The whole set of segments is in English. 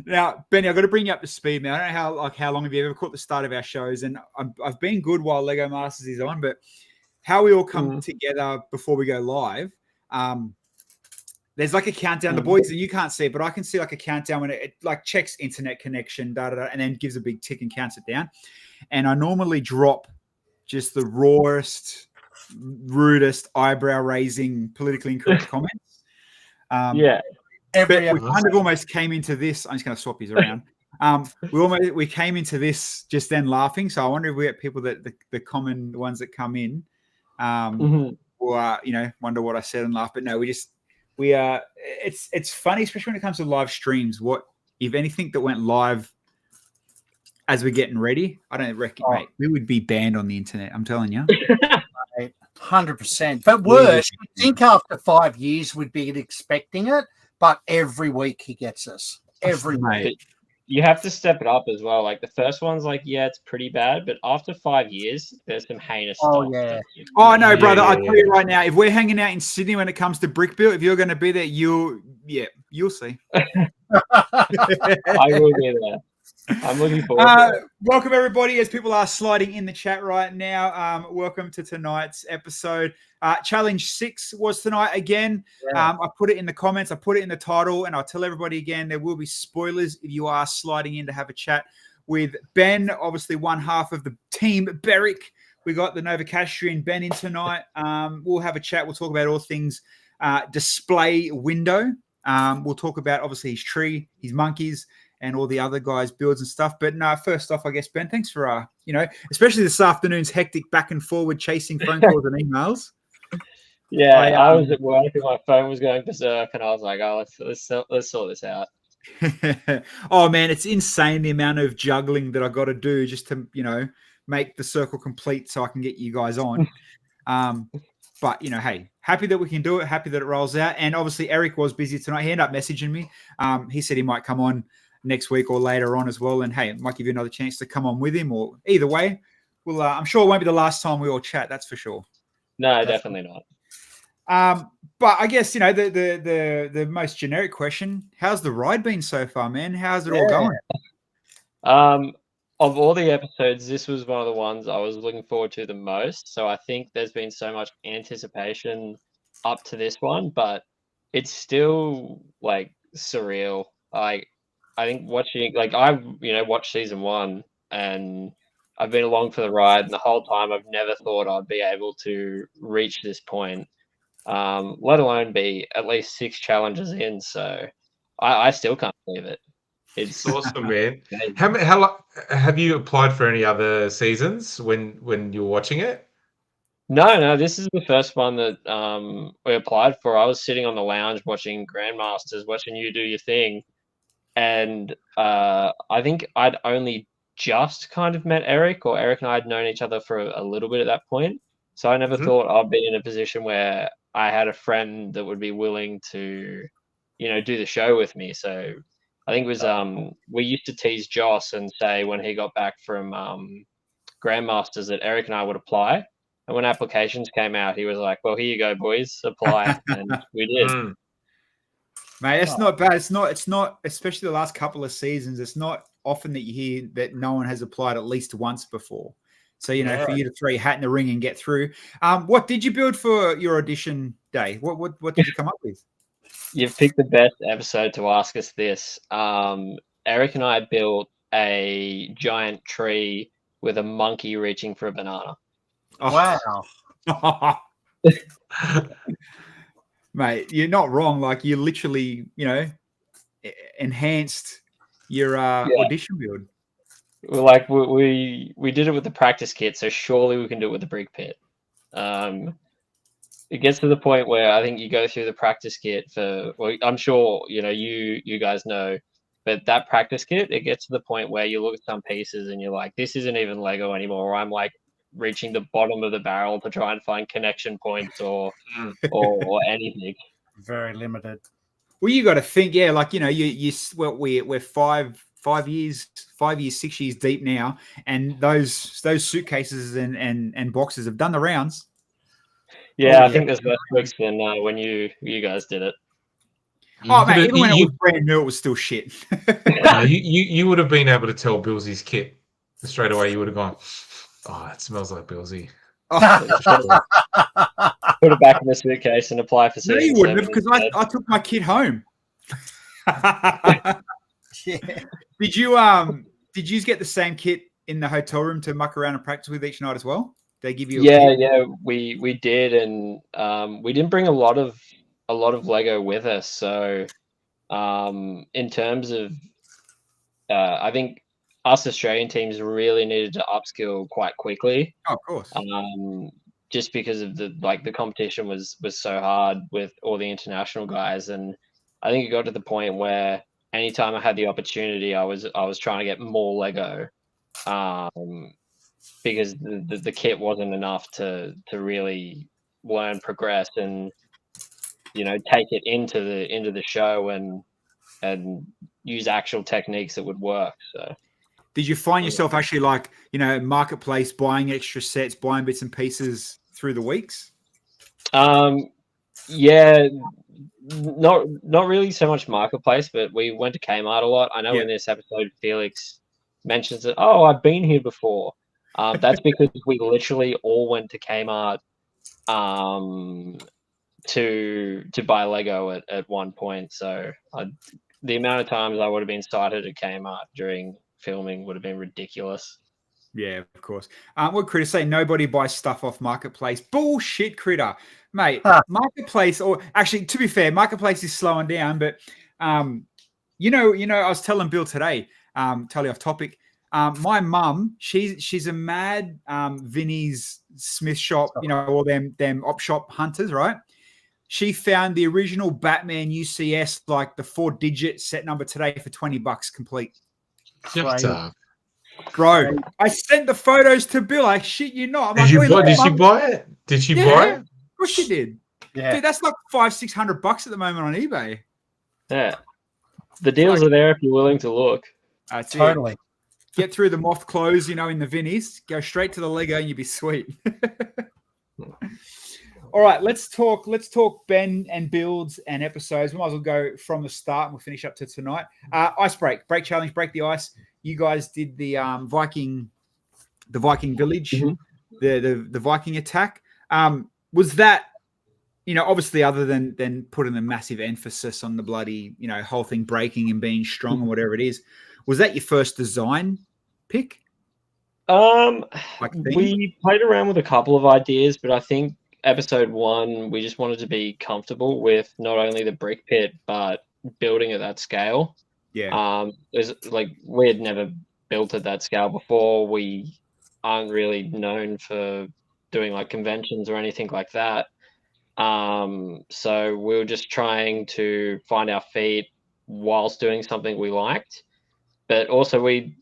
Now, Benny, I've got to bring you up to speed, man. I don't know how long have you ever caught the start of our shows, and I've been good while Lego Masters is on, but how we all come together before we go live. There's like a countdown. The boys, and you can't see it, but I can see like a countdown when it like checks internet connection, and then gives a big tick and counts it down. And I normally drop just the rawest, rudest, eyebrow-raising, politically incorrect comments. But we kind of almost came into this. I'm just going to swap these around. We came into this just then laughing. So I wonder if we get people that the common ones that come in, or wonder what I said and laugh. But no, it's funny, especially when it comes to live streams. What if anything that went live as we're getting ready? I don't reckon, mate. We would be banned on the internet. I'm telling you. 100%. But worse, I think after 5 years we'd be expecting it. But every week he gets us. Every week. You have to step it up as well. Like the first one's like, yeah, it's pretty bad. But after 5 years, there's some heinous stuff. Oh, yeah. Oh, no, brother. I tell you right now, if we're hanging out in Sydney when it comes to brick build, if you're going to be there, you'll see. I will be there. I'm looking forward to it. Welcome, everybody, as people are sliding in the chat right now. Welcome to tonight's episode. Challenge 6 was tonight again. I put it in the comments. I put it in the title, and I'll tell everybody again, there will be spoilers if you are sliding in to have a chat with Ben, obviously one half of the team, Beric. We got the Novocastrian Ben in tonight. We'll have a chat. We'll talk about all things display window. We'll talk about, obviously, his tree, his monkeys, and all the other guys' builds and stuff. But no, first off, I guess, Ben, thanks for, especially this afternoon's hectic back and forward chasing phone calls and emails. Yeah, I was at work and my phone was going berserk, and I was like, "Oh, let's sort this out." Oh man, it's insane the amount of juggling that I got to do just to make the circle complete so I can get you guys on. But hey, happy that we can do it. Happy that it rolls out. And obviously, Eric was busy tonight. He ended up messaging me. He said he might come on next week or later on as well. And hey, it might give you another chance to come on with him. Or either way, well, I'm sure it won't be the last time we all chat. That's for sure. No, definitely not. But I guess the most generic question: how's the ride been so far, man? How's it all going? Of all the episodes, this was one of the ones I was looking forward to the most. So I think there's been so much anticipation up to this one, but it's still like surreal. I think watching, like, I watched season 1 and I've been along for the ride, and the whole time I've never thought I'd be able to reach this point, let alone be at least 6 challenges in. So I still can't believe it. It's awesome, man. How have you applied for any other seasons when you're watching it? No, this is the first one that we applied for. I was sitting on the lounge watching Grandmasters, watching you do your thing, and I think I'd only just kind of met Eric, or Eric and I had known each other for a little bit at that point. So I never thought I'd be in a position where I had a friend that would be willing to, do the show with me. So I think it was we used to tease Joss and say when he got back from Grandmasters that Eric and I would apply. And when applications came out, he was like, "Well, here you go, boys, apply," and we did. Mate, it's not bad. It's not, especially the last couple of seasons. It's not often that you hear that no one has applied at least once before. So for you to throw your hat in the ring and get through. What did you build for your audition day? What did you come up with? You've picked the best episode to ask us this. Eric and I built a giant tree with a monkey reaching for a banana. Oh. Wow. Mate, you're not wrong. Like, you literally, enhanced your audition build. Like, we did it with the practice kit, so surely we can do it with the brick pit. It gets to the point where I think you go through the practice kit for, well, I'm sure, you guys know, but that practice kit, it gets to the point where you look at some pieces and you're like, this isn't even Lego anymore. Or I'm like reaching the bottom of the barrel to try and find connection points or anything. Very limited. Well, you got to think, we're 5 years, 6 years deep now, and those suitcases and boxes have done the rounds. Yeah, I think there's less tricks than when you guys did it. Oh, man, even when it was brand new, it was still shit. No, you would have been able to tell Billsy's kit straight away. You would have gone, oh, it smells like Billsy. Oh, Put it back in the suitcase and apply for no, season you wouldn't have, 7 because instead. I took my kid home. Yeah. Did you get the same kit in the hotel room to muck around and practice with each night as well? They give you a kit? Yeah, we did, and we didn't bring a lot of Lego with us. So in terms of I think us Australian teams really needed to upskill quite quickly. Oh, of course. Just because of the competition was so hard with all the international guys, and I think it got to the point where anytime I had the opportunity, I was trying to get more Lego, because the kit wasn't enough to really learn, progress, and take it into the show and use actual techniques that would work. So. Did you find yourself actually marketplace buying extra sets, buying bits and pieces through the weeks? Yeah, not really so much marketplace, but we went to Kmart a lot. I know in this episode Felix mentions that, oh, I've been here before. That's because we literally all went to Kmart to buy Lego at one point. So the amount of times I would have been sighted at Kmart during filming would have been ridiculous. Yeah, of course. What Critter say? Nobody buys stuff off Marketplace. Bullshit, Critter, mate. Marketplace, or actually, to be fair, Marketplace is slowing down. But I was telling Bill today, totally off topic. My mum, she's a mad Vinnie's Smith shop, all them op shop hunters, right? She found the original Batman UCS, like the 4-digit set number today for $20 complete. Shut up. Bro, I sent the photos to Bill. I shit you not. Did she buy it? Did she buy it? Of course she did. Yeah. Dude, that's like $500-600 at the moment on eBay. Yeah. The deals are there if you're willing to look. That's Totally. it. Get through the moth clothes, in the Vinnies. Go straight to the Lego and you'll be sweet. All right, let's talk Ben and builds and episodes. We might as well go from the start and we'll finish up to tonight. Ice break challenge, break the ice. You guys did the Viking village, the Viking attack. Was that, obviously other than putting a massive emphasis on the bloody, whole thing breaking and being strong or whatever it is, was that your first design pick? We played around with a couple of ideas, but I think episode 1, we just wanted to be comfortable with not only the brick pit, but building at that scale. Yeah. We had never built at that scale before. We aren't really known for doing like conventions or anything like that. So we were just trying to find our feet whilst doing something we liked. But also we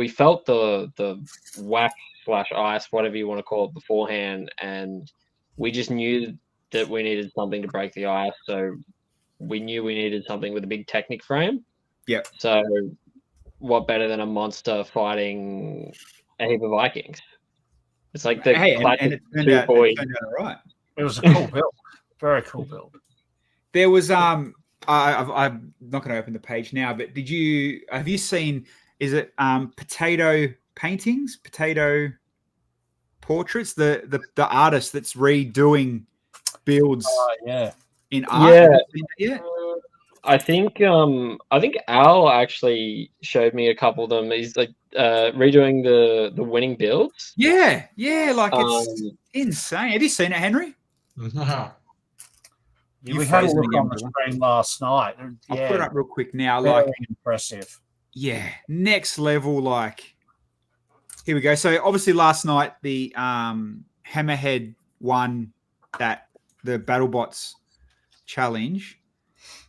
felt the wax / ice, whatever you want to call it, beforehand, and we just knew that we needed something to break the ice. So we knew we needed something with a big Technic frame. Yeah. So what better than a monster fighting a heap of Vikings? It's like the and it turned out all right. It was a cool build. Very cool build. There was I'm not going to open the page now, but have you seen, is it potato paintings, potato portraits, the artist that's redoing builds in art? Yeah. I think Al actually showed me a couple of them. He's like redoing the winning builds. Yeah, like it's insane. Have you seen it, Henry? Yeah, we had a look on the screen last night. I'll put it up real quick now. Very like impressive. Yeah, next level. Like, here we go. So obviously last night the Hammerhead won the BattleBots challenge.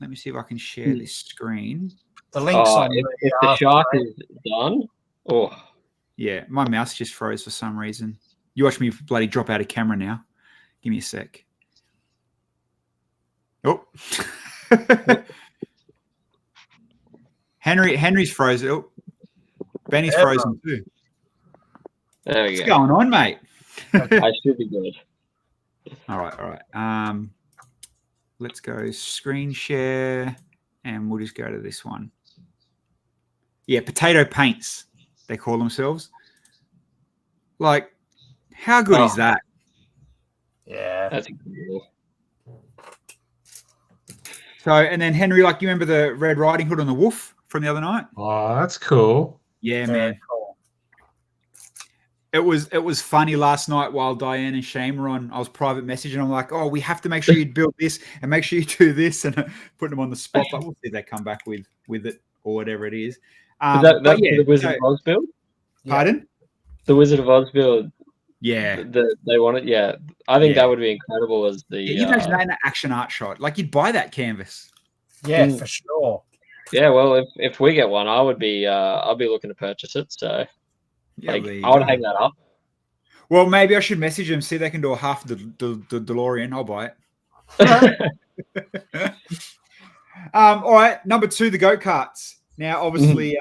Let me see if I can share this screen. The links on if the shark is done. Oh, yeah, my mouse just froze for some reason. You watch me bloody drop out of camera now. Give me a sec. Oh, Henry's frozen. Oh, Benny's frozen too. There we go. What's going on, mate? I should be good. All right. Let's go screen share. And we'll just go to this one. Yeah, potato paints, they call themselves. Like, how good is that? Yeah. That's incredible. So, and then Henry, like, you remember the Red Riding Hood on the wolf from the other night? Oh, that's cool. Yeah, Very man. cool. It was funny last night while Diane and Shane were on. I was private messaging. I'm like, oh, we have to make sure you build this and make sure you do this, and putting them on the spot. But we'll see if they come back with it or whatever it is. Is that But yeah, the Wizard of Oz build? pardon? The Wizard of Oz build. Yeah, They want it. Yeah, I think Yeah. that would be incredible as the. you imagine that in an action art shot. Like, you'd buy that canvas. Yeah, for sure. Yeah, well, if we get one, I would be. I'll be looking to purchase it. So, Yeah, like, there you I would go. hang that up. Well, maybe I should message them, see if they can do a half the DeLorean. I'll buy it. All right, number 2, the go-karts. Now, obviously,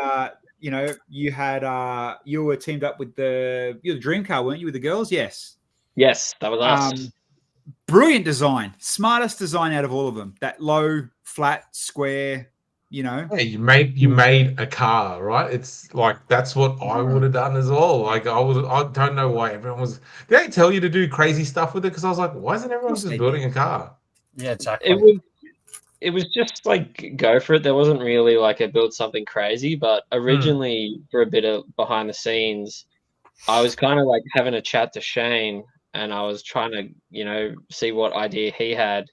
you know, you were teamed up with you're the dream car, weren't you, with the girls? Yes. Yes, that was us. Brilliant design, smartest design out of all of them. That low, flat, square, you know. Yeah, you made a car, right? It's like that's what I would have done as well. Like I don't know why everyone was. Did they tell you to do crazy stuff with it? Because I was like, why isn't everyone just building a car? Yeah, exactly. It was just like go for it. There wasn't really like a build something crazy, but originally for a bit of behind the scenes, I was kind of like having a chat to Shane, and I was trying to, you know, see what idea he had.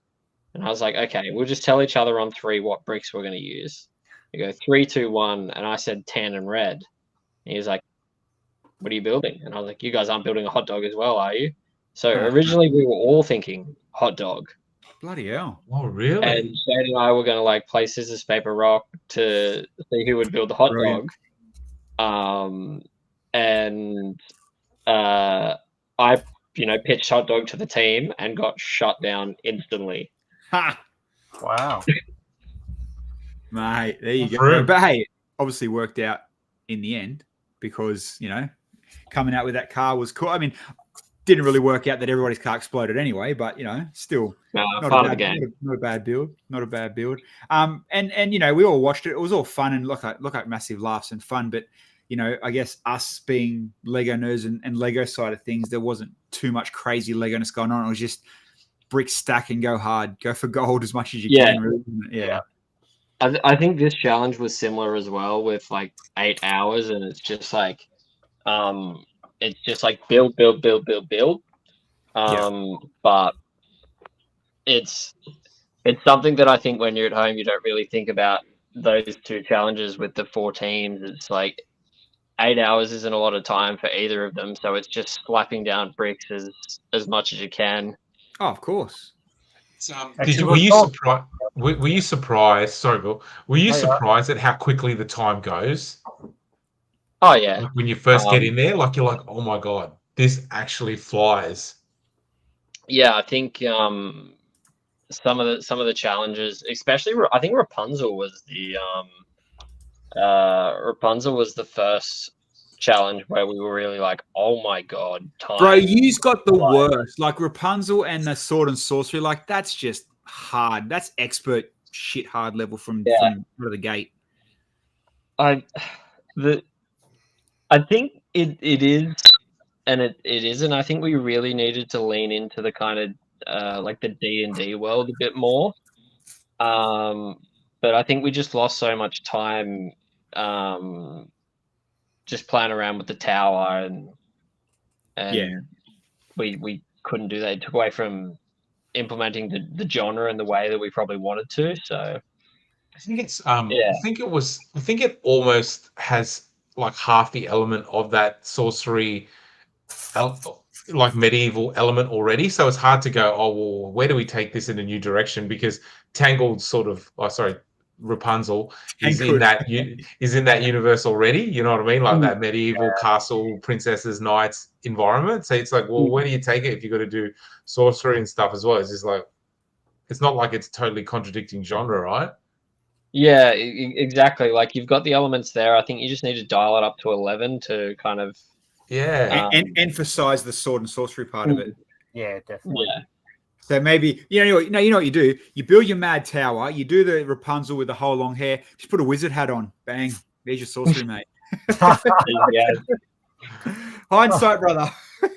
And I was like, okay, we'll just tell each other on 3 what bricks we're going to use. We go 3, 2, 1, and I said tan and red. And he was like, what are you building? And I was like, you guys aren't building a hot dog as well, are you? So originally we were all thinking hot dog. Bloody hell. Oh, really? And Shane and I were going to like play scissors, paper, rock to see who would build the hot Brilliant. dog. And I, you know, pitched hot dog to the team and got shut down instantly. Ha! Wow. Mate, there you go. True. But hey, it obviously worked out in the end because, you know, coming out with that car was cool. I mean, didn't really work out that everybody's car exploded anyway, but, you know, still not a bad build. Not a bad build. And you know, we all watched it. It was all fun and look like massive laughs and fun. But, you know, I guess us being Lego nerds and Lego side of things, there wasn't too much crazy Lego-ness going on. It was just brick stack and go hard, go for gold as much as you can. Really. Yeah. I think this challenge was similar as well with like 8 hours, and it's just like build. But it's something that I think when you're at home you don't really think about those 2 challenges with the 4 teams. It's like 8 hours isn't a lot of time for either of them, so it's just slapping down bricks as much as you can. Oh, of course. Were you surprised? Were you surprised? Sorry, Bill. Were you surprised at how quickly the time goes? Oh yeah. Like when you first get in there, like you're like, oh my god, this actually flies. Yeah, I think some of the challenges, especially I think Rapunzel was the first challenge where we were really like, oh my god, time. Bro, you's got the worst. Like Rapunzel and the sword and sorcery, like that's just hard. That's expert shit hard level from out of the gate. I think it is and it isn't. I think we really needed to lean into the kind of like the D&D world a bit more. But I think we just lost so much time just playing around with the tower and we couldn't do that. It took away from implementing the genre in the way that we probably wanted to. So I think it's I think it almost has like half the element of that sorcery like medieval element already, so it's hard to go, oh well, where do we take this in a new direction? Because Tangled Rapunzel is in that universe already, you know what I mean, like that medieval castle princesses knights environment. So it's like, well, where do you take it if you got to do sorcery and stuff as well? It's just like, it's not like it's totally contradicting genre, right? Yeah, exactly. Like you've got the elements there. I think you just need to dial it up to 11 to kind of and emphasize the sword and sorcery part of it. Yeah, definitely. Yeah. So maybe you know what you do. You build your mad tower. You do the Rapunzel with the whole long hair. Just put a wizard hat on. Bang. There's your sorcery, mate. Yeah, Hindsight, brother.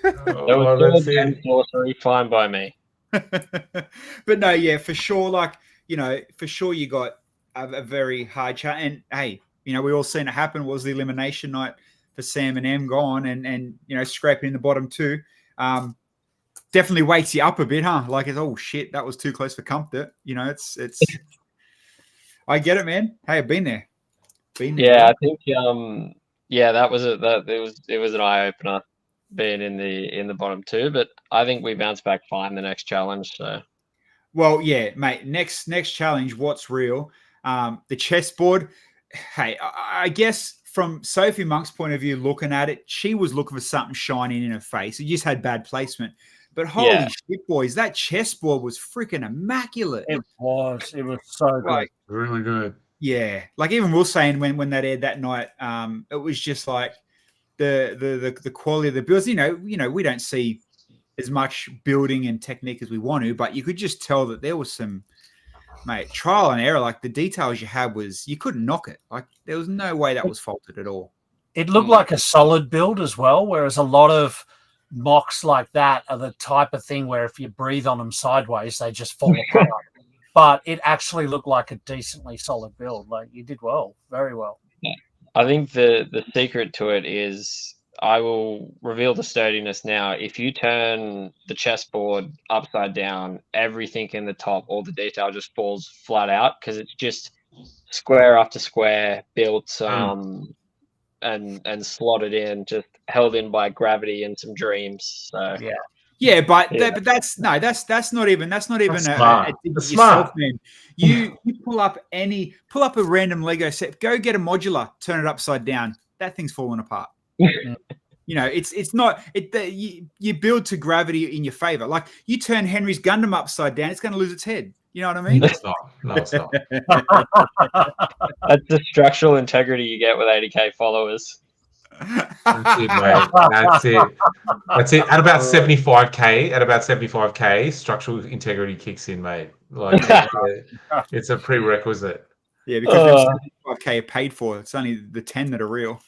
that was that's sword and it. sorcery, fine by me. But no, yeah, for sure. Like, for sure you got a very hard challenge. And hey, we all seen it happen. Was the elimination night for Sam and M gone and scraping in the bottom two. Definitely wakes you up a bit, huh? Like, it's, oh shit, that was too close for comfort. It's I get it, man. Hey, I've been there. Yeah, I think that was it was an eye opener being in the bottom two, but I think we bounced back fine the next challenge. So, well, yeah, mate. Next challenge. What's real? The chessboard. Hey, I guess from Sophie Monk's point of view, looking at it, she was looking for something shining in her face. It just had bad placement. But holy shit, boys, that chessboard was freaking immaculate. It was so good. Like, Really good. Yeah, like even we were saying when that aired that night, it was just like the quality of the builds. We don't see as much building and technique as we want to, but you could just tell that there was some, mate, trial and error. Like the details you had you couldn't knock it. Like there was no way that was faulted at all. It looked like a solid build as well, whereas a lot of mocks like that are the type of thing where if you breathe on them sideways, they just fall apart. But it actually looked like a decently solid build. Like you did well, very well. I think the secret to it is, I will reveal the sturdiness now. If you turn the chessboard upside down, everything in the top, all the detail just falls flat out because it's just square after square built and slotted in, just held in by gravity and some dreams. So yeah, but that's not even a dig at yourself, man. You pull up a random Lego set, go get a modular, turn it upside down. That thing's falling apart. It's not you build to gravity in your favor. Like you turn Henry's Gundam upside down, it's going to lose its head. You know what I mean? It's not. No, it's not. That's the structural integrity you get with 80k followers. That's it, mate. That's it. At about 75k, structural integrity kicks in, mate. Like it's a prerequisite. Yeah, because 75k are paid for. It's only the 10 that are real.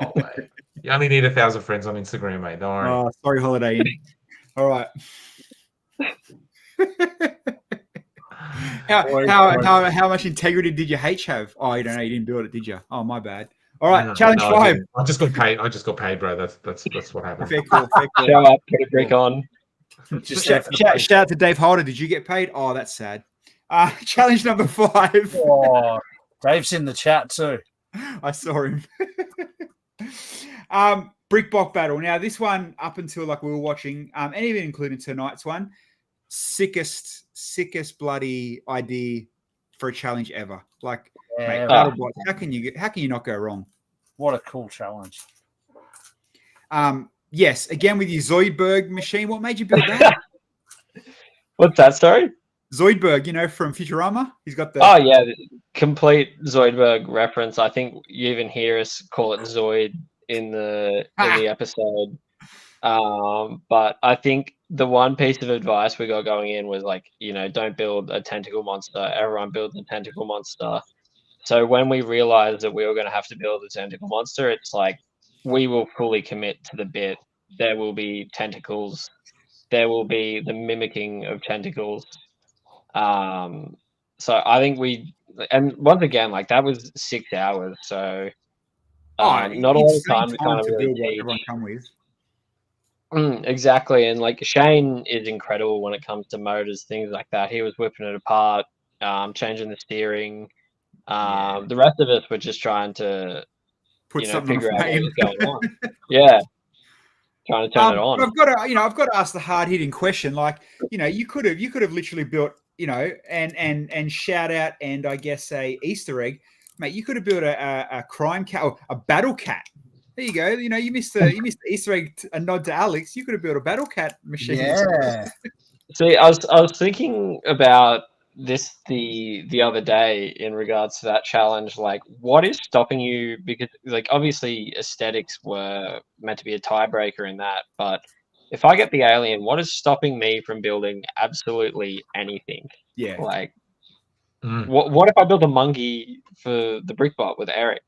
Oh, mate. You only need 1,000 friends on Instagram, mate. Don't worry. Oh, sorry, Holiday Inn. All right. How much integrity did your H have? Oh, you don't know. You didn't build it, did you? Oh, my bad. All right, challenge 5. I just got paid, bro. That's what happened. Fair call. Show up, put a brick on. Shout out to Dave Holder. Did you get paid? Oh, that's sad. Challenge number 5. Oh, Dave's in the chat too. I saw him. Brick block battle. Now, this one, up until like we were watching, and even including tonight's one, sickest bloody idea for a challenge ever. Like, mate, how can you not go wrong? What a cool challenge. Yes, again with your Zoidberg machine. What made you build that? What's that, sorry? Zoidberg, from Futurama. He's got the complete Zoidberg reference. I think you even hear us call it Zoid in the episode. But I think the one piece of advice we got going in was like, don't build a tentacle monster. Everyone builds a tentacle monster. So when we realized that we were going to have to build a tentacle monster, it's like we will fully commit to the bit. There will be tentacles. There will be the mimicking of tentacles. So I think and once again, like that was 6 hours. So not a lot of time to kind of really build what everyone come with. Exactly, and like Shane is incredible when it comes to motors, things like that. He was whipping it apart, changing the steering. The rest of us were just trying to figure out what was going on. Yeah, trying to turn it on. I've got to ask the hard hitting question. Like, you could have literally built, and shout out and I guess a Easter egg, mate. You could have built a crime cat or a battle cat. There you go. You missed the Easter egg, a nod to Alex. You could have built a battle cat machine. Yeah. See, I was thinking about this the other day in regards to that challenge. Like, what is stopping you? Because, like, obviously aesthetics were meant to be a tiebreaker in that, but if I get the alien, what is stopping me from building absolutely anything? Yeah. Like, what if I build a monkey for the Brickbot with Eric?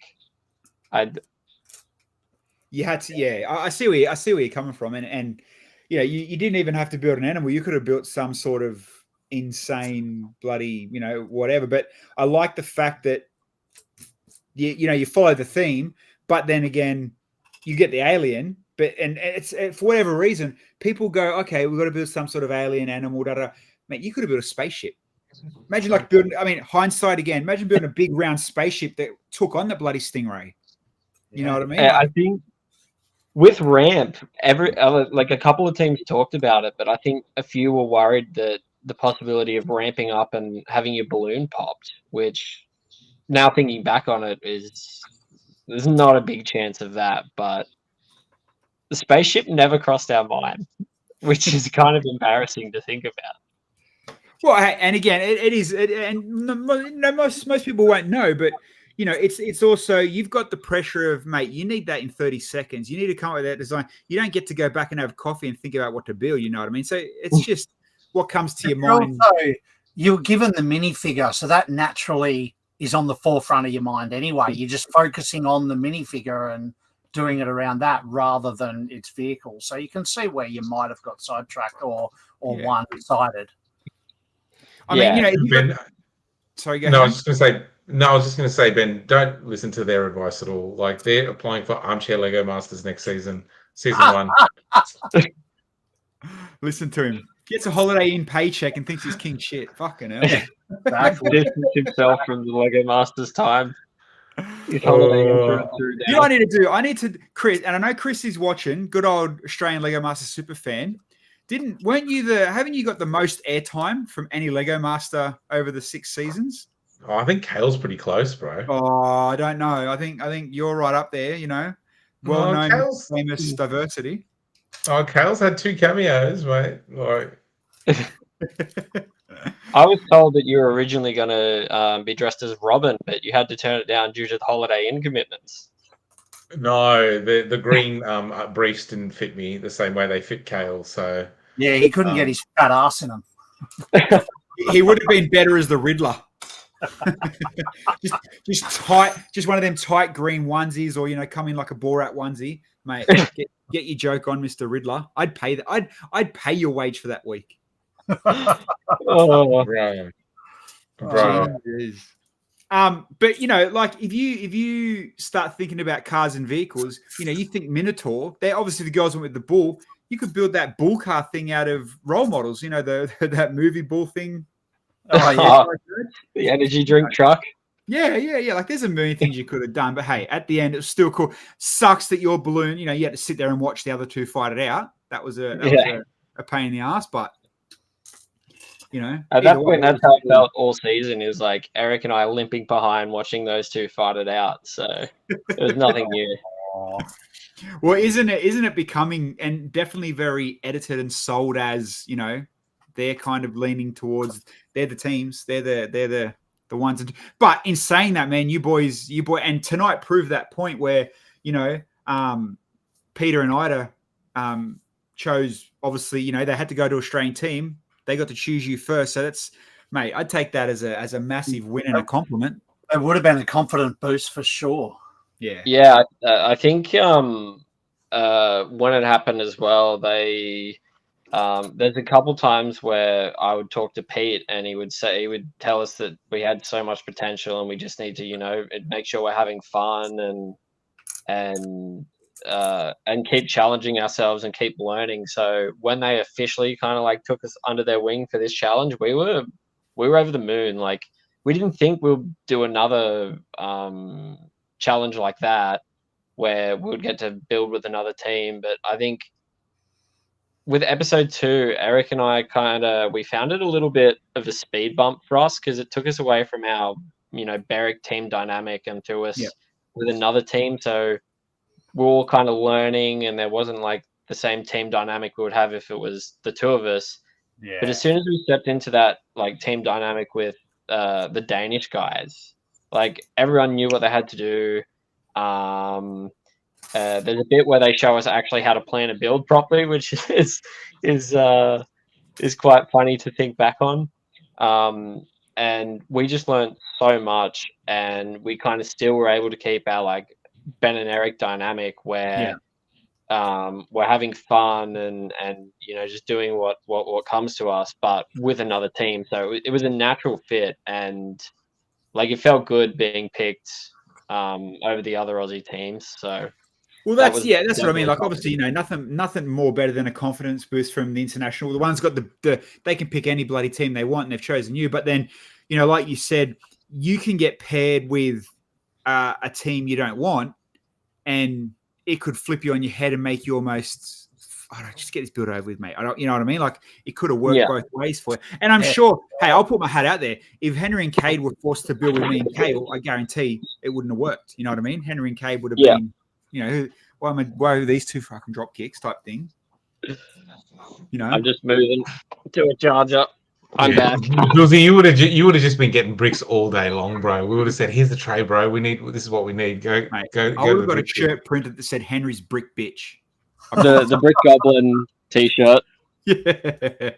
You had to, yeah. I see where you're coming from, and you know, you didn't even have to build an animal. You could have built some sort of insane bloody, you know, whatever. But I like the fact that you follow the theme, but then again, you get the alien. But and it's for whatever reason, people go, okay, we've got to build some sort of alien animal. Mate, you could have built a spaceship. Imagine like building. I mean, hindsight again. Imagine building a big round spaceship that took on the bloody stingray. You know what I mean? I think with ramp, like a couple of teams talked about it, but I think a few were worried that the possibility of ramping up and having your balloon popped, which now thinking back on it there's not a big chance of that, but the spaceship never crossed our mind, which is kind of embarrassing to think about. Well, and again, it is, and most people won't know, but you know, it's also you've got the pressure of, mate, you need that in 30 seconds. You need to come up with that design. You don't get to go back and have coffee and think about what to build. You know what I mean? So it's just what comes to your mind. Also, you're given the minifigure, so that naturally is on the forefront of your mind anyway. You're just focusing on the minifigure and doing it around that rather than its vehicle. So you can see where you might have got sidetracked or one-sided. I mean, you know, Ben, sorry, go no, ahead. I was just going to say, Ben, don't listen to their advice at all. Like, they're applying for Armchair Lego Masters next season 1. Listen to him. Gets a Holiday Inn paycheck and thinks he's king shit. Fucking hell. Exactly. Distance himself from the Lego Masters time. His Holiday Inn through now. You know what I need to do? I need to, Chris, and I know Chris is watching, good old Australian Lego Masters super fan. Haven't you got the most airtime from any Lego Master over the 6 seasons? Oh, I think Kale's pretty close, bro. Oh, I don't know. I think you're right up there, you know. Well-known, famous diversity. Oh, Kale's had 2 cameos, mate. Like, I was told that you were originally going to be dressed as Robin, but you had to turn it down due to the Holiday Inn commitments. no, the green briefs didn't fit me the same way they fit Kale. So yeah, he couldn't get his fat ass in them. He would have been better as the Riddler. just one of them tight green onesies, or you know, come in like a Borat onesie, mate. Get your joke on, Mr. Riddler. I'd pay that. I'd pay your wage for that week. Oh, bro. But you know, like if you start thinking about cars and vehicles, you know, you think Minotaur. They're obviously the girls went with the bull. You could build that bull car thing out of role models. You know, that movie bull thing. Oh yeah, the energy drink truck. Yeah. Like there's a million things you could have done, but hey, at the end, it was still cool. Sucks that your balloon, you know, you had to sit there and watch the other two fight it out. That was a pain in the ass, but you know, at that point, that's how I felt all season. Is like Eric and I limping behind, watching those two fight it out. So it was nothing new. Well, isn't it becoming, and definitely very edited and sold as, you know, they're kind of leaning towards, they're the teams, they're the ones. But in saying that, man, you boy, and tonight proved that point where, you know, Peter and Ida chose, obviously, you know, they had to go to Australian team. They got to choose you first. So that's, mate, I'd take that as a massive win and a compliment. It would have been a confident boost for sure. Yeah. I think when it happened as well, there's a couple times where I would talk to Pete and he would tell us that we had so much potential and we just need to, you know, make sure we're having fun and keep challenging ourselves and keep learning. So when they officially kind of like took us under their wing for this challenge, we were over the moon. Like, we didn't think we'll do another challenge like that where we would get to build with another team. But I think with episode 2, Eric and I we found it a little bit of a speed bump for us because it took us away from our, you know, Beric team dynamic and threw us with another team. So we're all kind of learning, and there wasn't like the same team dynamic we would have if it was the two of us. Yeah. But as soon as we stepped into that like team dynamic with the Danish guys, like everyone knew what they had to do. there's a bit where they show us actually how to plan a build properly, which is quite funny to think back on. And we just learned so much, and we kind of still were able to keep our like Ben and Eric dynamic where we're having fun and just doing what comes to us, but with another team. So it was a natural fit, and like it felt good being picked over the other Aussie teams. So well, that's what I mean. Like, obviously, nothing more better than a confidence boost from the international. The one's got the they can pick any bloody team they want, and they've chosen you. But then, like you said, you can get paired with a team you don't want, and it could flip you on your head and make you almost, I don't know, just get this build over with, mate. You know what I mean? Like, it could have worked both ways for you. And I'm sure, hey, I'll put my hat out there. If Henry and Cade were forced to build with me and Cade, I guarantee it wouldn't have worked. You know what I mean? Henry and Cade would have been, why are these two fucking drop kicks type thing? I'm just moving to a charger. I'm back. Lucy, you would have just been getting bricks all day long, bro. We would have said, "Here's the tray, bro. This is what we need. Go, mate, go." I would have got a shirt printed that said Henry's brick bitch. The brick goblin t-shirt. Yeah.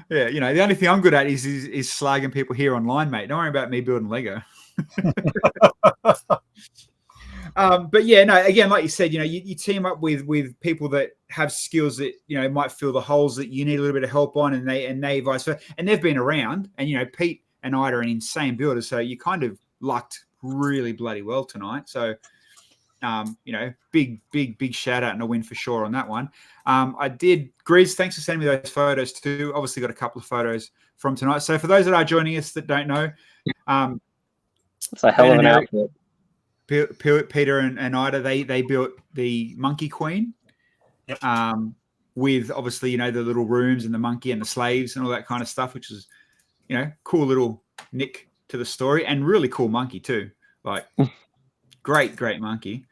The only thing I'm good at is slagging people here online, mate. Don't worry about me building Lego. But yeah, no, again, like you said, you team up with people that have skills that, might fill the holes that you need a little bit of help on, and they vice versa. And they've been around, and, Pete and I are an insane builder. So you kind of lucked really bloody well tonight. So, big shout out and a win for sure on that one. I did, Grizz, thanks for sending me those photos too. Obviously got a couple of photos from tonight. So for those that are joining us that don't know, it's a hell of an outfit. Peter and Ida, they built the Monkey Queen, with obviously the little rooms and the monkey and the slaves and all that kind of stuff, which is cool little nick to the story, and really cool monkey too. Like great monkey.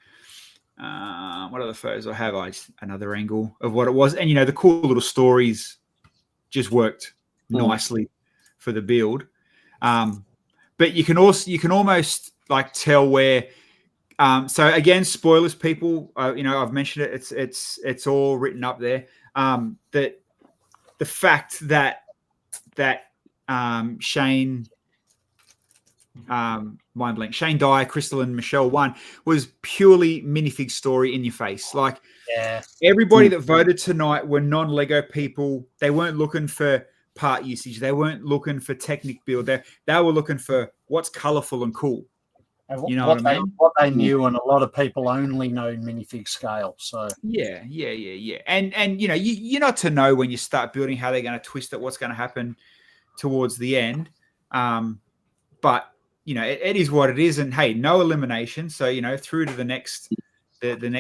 What other photos I have? Another angle of what it was, and the cool little stories just worked nicely for the build. But you can almost like tell where. So again, spoilers, people. I've mentioned it. It's all written up there. That the fact that Shane, mind blank, Shane Dye, Crystal, and Michelle won was purely minifig story in your face. Like, everybody that voted tonight were non-Lego people. They weren't looking for part usage. They weren't looking for technic build. They were looking for what's colorful and cool. What they knew, and a lot of people only know minifig scale. So yeah. And you're not to know when you start building how they're going to twist it, what's going to happen towards the end. But it is what it is. And hey, no elimination. So through to the next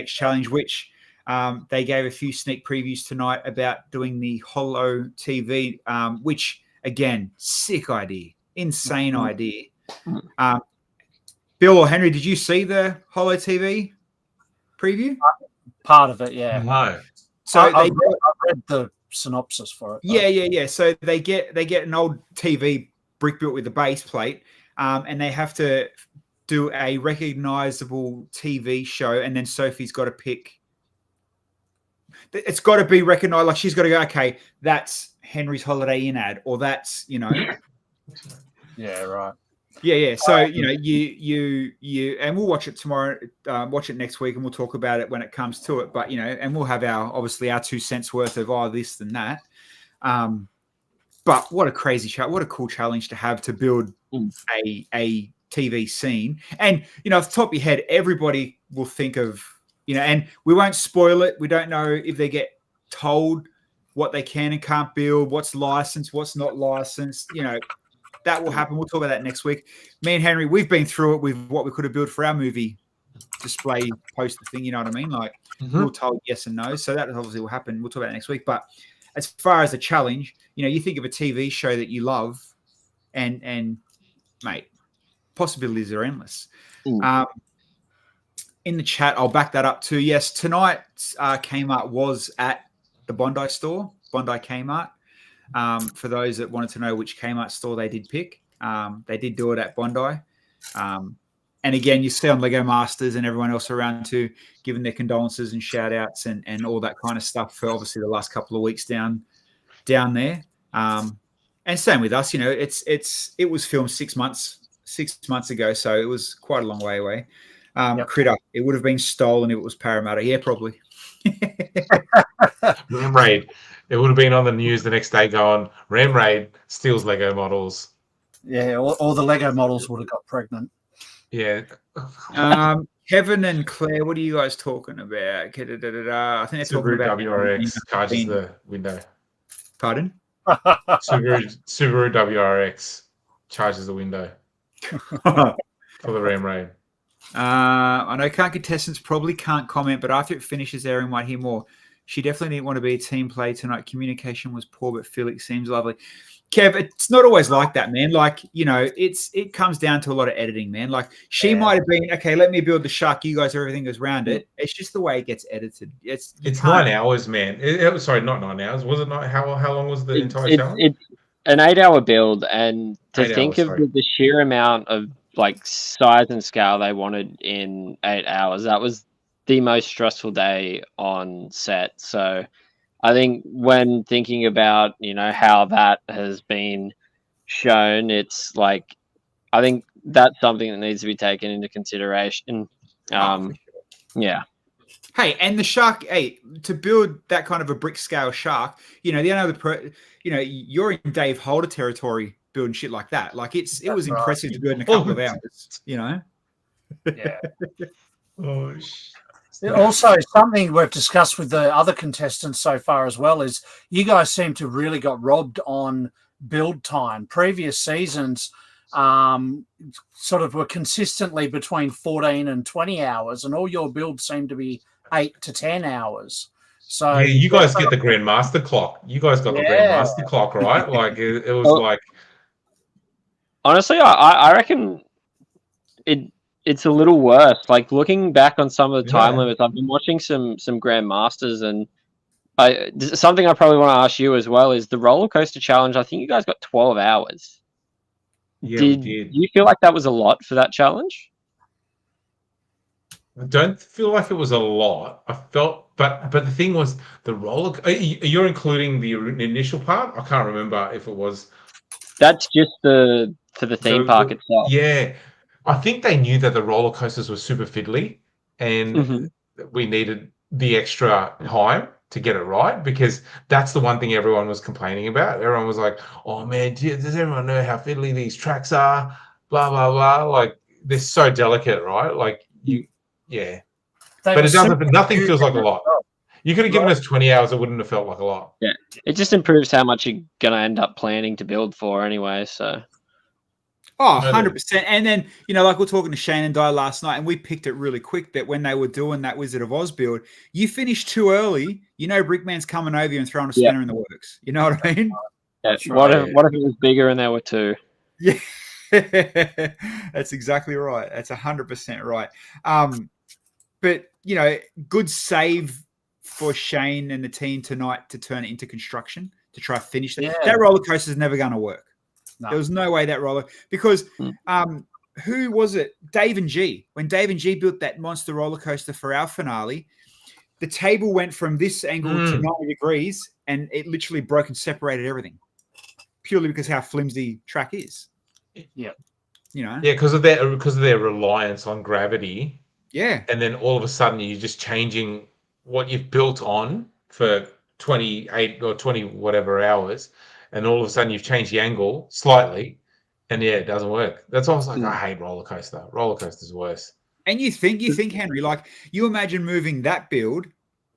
challenge, which they gave a few sneak previews tonight about doing the Holo TV, which again, sick idea, insane idea. Bill or Henry, did you see the Holo TV preview? Part of it, yeah. No. So I've read the synopsis for it. Yeah. So they get an old TV brick built with the base plate, and they have to do a recognizable TV show, and then Sophie's got to pick. It's got to be recognized. Like, she's got to go, okay, that's Henry's Holiday Inn ad, or that's Yeah, right. Yeah. So you and we'll watch it tomorrow. Watch it next week, and we'll talk about it when it comes to it. But and we'll have our 2 cents worth of this and that. But what a crazy what a cool challenge to have to build a TV scene. And off the top of your head, everybody will think of and we won't spoil it. We don't know if they get told what they can and can't build, what's licensed, what's not licensed. That will happen. We'll talk about that next week. Me and Henry, we've been through it with what we could have built for our movie display poster thing. You know what I mean? Like, we were told yes and no. So that obviously will happen. We'll talk about it next week. But as far as a challenge, you think of a TV show that you love, and mate, possibilities are endless. In the chat, I'll back that up too. Yes, tonight Kmart was at the Bondi store, Bondi Kmart. For those that wanted to know which Kmart store they did pick, they did do it at Bondi. And again, you see on Lego Masters and everyone else around too, giving their condolences and shout outs and all that kind of stuff for obviously the last couple of weeks down there. And same with us, it was filmed 6 months ago, so it was quite a long way away. Critter, it would have been stolen if it was Parramatta. Yeah, probably. Ram Raid. It would have been on the news the next day going, Ram Raid steals Lego models. Yeah, all the Lego models would have got pregnant. Yeah. Kevin and Claire, what are you guys talking about? I think they're talking about WRX charges the window. Pardon? Subaru WRX charges the window for the Ram Raid. I know current contestants probably can't comment, but after it finishes airing, might hear more. She definitely didn't want to be a team play tonight. Communication was poor, but Felix seems lovely. Kev, it's not always like that, man. Like, it comes down to a lot of editing, man. Like, she might have been, okay, let me build the shark. You guys, everything goes around it. It's just the way it gets edited. It's 9 hours, man. Sorry, not 9 hours. Was it not? How long was the entire challenge? It's an 8-hour build, and to 8 think hours, of the sheer amount of like size and scale they wanted in 8 hours, that was the most stressful day on set. So I think when thinking about, how that has been shown, it's like, I think that's something that needs to be taken into consideration. Yeah. Hey, and the shark, to build that kind of a brick scale shark, you're in Dave Holder territory building shit like that. Like it was impressive to build in a couple of hours, Yeah. Oh, Also, something we've discussed with the other contestants so far as well is you guys seem to really got robbed on build time. Previous seasons sort of were consistently between 14 and 20 hours, and all your builds seem to be 8 to 10 hours. So yeah, you guys get the Grandmaster clock. You guys got the Grandmaster clock, right? Like it was like. Honestly, I reckon it's a little worse. Like looking back on some of the time limits, I've been watching some Grandmasters, and something I probably want to ask you as well is the roller coaster challenge. I think you guys got 12 hours. Yeah, did you feel like that was a lot for that challenge? I don't feel like it was a lot. I felt, but the thing was the roller. You're including the initial part. I can't remember if it was. That's just for the theme park itself. Yeah, I think they knew that the roller coasters were super fiddly, and we needed the extra time to get it right, because that's the one thing everyone was complaining about. Everyone was like, "Oh man, does everyone know how fiddly these tracks are?" Blah blah blah. Like they're so delicate, right? Like yeah. But it doesn't. Nothing feels like a lot. You could have given us 20 hours; it wouldn't have felt like a lot. Yeah, it just improves how much you're gonna end up planning to build for anyway. So. Oh, 100%. And then, like we're talking to Shane and Di last night, and we picked it really quick that when they were doing that Wizard of Oz build, you finished too early. Brickman's coming over you and throwing a spinner in the works. You know what I mean? Yeah. What if it was bigger and there were two? Yeah. That's exactly right. That's 100% right. But, good save for Shane and the team tonight to turn it into construction, to try to finish that. Yeah. That roller coaster is never going to work. No. There was no way that roller, because who was it? Dave and G. When Dave and G built that monster roller coaster for our finale, the table went from this angle to 90 degrees, and it literally broke and separated everything, purely because how flimsy track is. Yeah, Yeah, because of their reliance on gravity. Yeah, and then all of a sudden you're just changing what you've built on for 28 or 20 whatever hours. And all of a sudden you've changed the angle slightly, and it doesn't work. That's why I was like, I hate roller coaster. Roller coaster's worse. And you think, Henry, like you imagine moving that build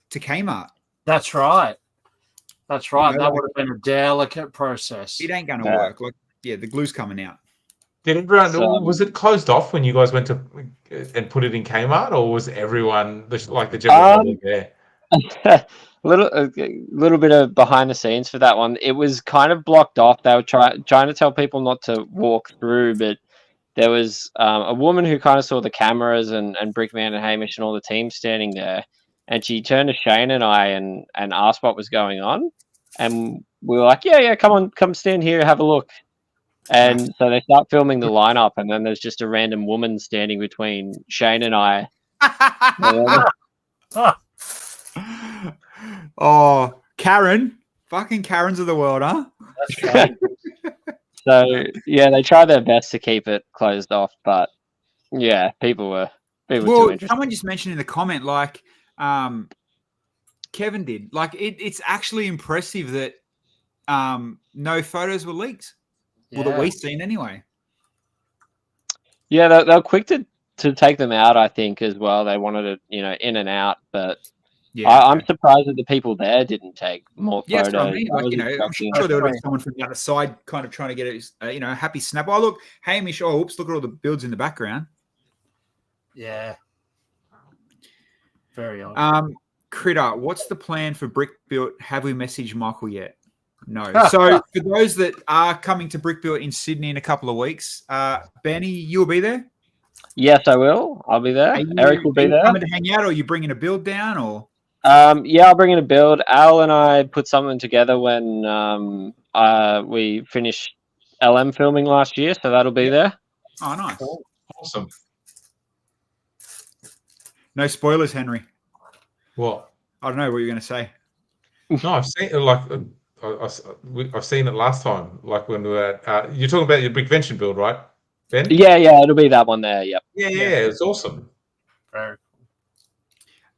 to Kmart. That's right. That would have been a delicate process. It ain't going to work. Like, the glue's coming out. Did everyone? Was it closed off when you guys went to and put it in Kmart, or was everyone the general public there? A little bit of behind the scenes for that one. It was kind of blocked off. They were trying to tell people not to walk through, but there was a woman who kind of saw the cameras and Brickman and Hamish and all the team standing there, and she turned to Shane and I and asked what was going on, and we were like, yeah, come stand here, have a look. And so they start filming the lineup, and then there's just a random woman standing between Shane and I. Oh, Karen. Fucking Karens of the world, huh? That's right. So yeah, they try their best to keep it closed off, but yeah, people were too interested. Someone just mentioned in the comment, like Kevin did, like it's actually impressive that no photos were leaked. Well, that we've seen anyway. Yeah, they were quick to take them out, I think, as well. They wanted it, in and out, but I'm surprised that the people there didn't take more photos. That's what I mean. Like, I'm sure there would have been someone from the other side kind of trying to get a happy snap. Oh, look, Hamish. Oh, oops, look at all the builds in the background. Yeah. Very odd. Critter, what's the plan for Brick Built? Have we messaged Michael yet? No. So for those that are coming to Brick Built in Sydney in a couple of weeks, Benny, you'll be there? Yes, I will. I'll be there. Eric will be there. Coming to hang out, or are you bringing a build down, or? Yeah, I'll bring in a build. Al and I put something together when we finished LM filming last year, so that'll be there. Oh, nice. Cool. Awesome. No spoilers, Henry. What? I don't know what you're going to say. No, I've seen it. I've seen it last time, like when we were at. You're talking about your Brick Venture build, right, Ben? Yeah, it'll be that one there. Yep. Yeah, it's awesome. Very cool.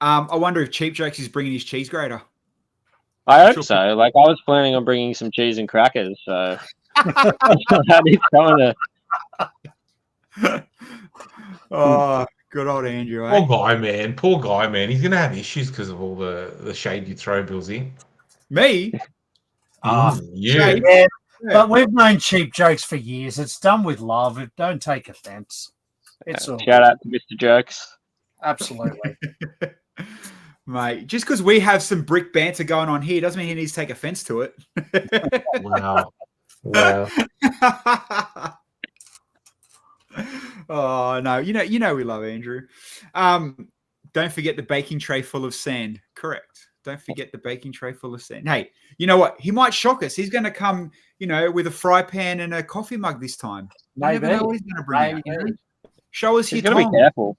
I wonder if Cheap Jokes is bringing his cheese grater. I hope so. Like, I was planning on bringing some cheese and crackers, so that is coming to. Oh, good old Andrew. Poor guy, man. He's gonna have issues because of all the shade you throw, Billsy. Me? Yeah. But we've known Cheap Jokes for years. It's done with love. Don't take offense. It's all shout out to Mr. Jokes. Absolutely. Mate, just because we have some brick banter going on here doesn't mean he needs to take offense to it. Wow. Oh no, you know we love Andrew. Don't forget the baking tray full of sand. Correct. Don't forget the baking tray full of sand. Hey, you know what? He might shock us. He's going to come, with a fry pan and a coffee mug this time. You never know what he's going to bring out. Show us he's your got to be careful.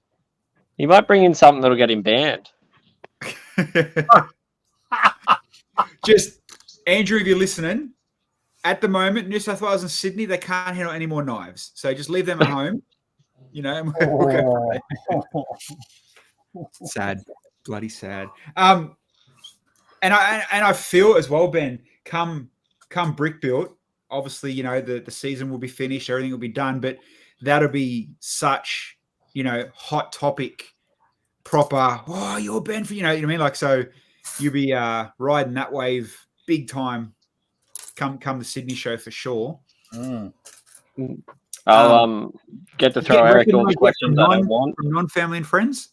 He might bring in something that'll get him banned. Just, Andrew, if you're listening, at the moment, New South Wales and Sydney, they can't handle any more knives. So just leave them at home. Sad. Bloody sad. And I feel as well, Ben, come Brick Built, obviously, the season will be finished, everything will be done, but that'll be such, hot topic, proper, you're Ben for, you know what I mean? Like, so you'll be riding that wave big time come the Sydney show for sure. I'll get to throw Eric all the questions that I want. From non-family and friends?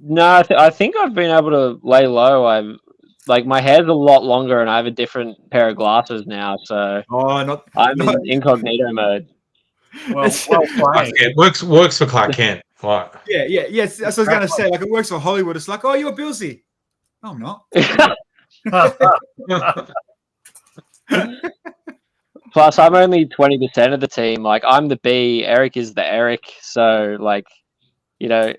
No, I think I've been able to lay low. My hair's a lot longer, and I have a different pair of glasses now. So I'm in incognito mode. Well played. It works for Clark Kent. Right. Yeah. That's what I was going to say. Like, it works for Hollywood. It's like, you're Billsy. No, I'm not. Plus, I'm only 20% of the team. Like, I'm the B. Eric is the Eric. So, Yeah,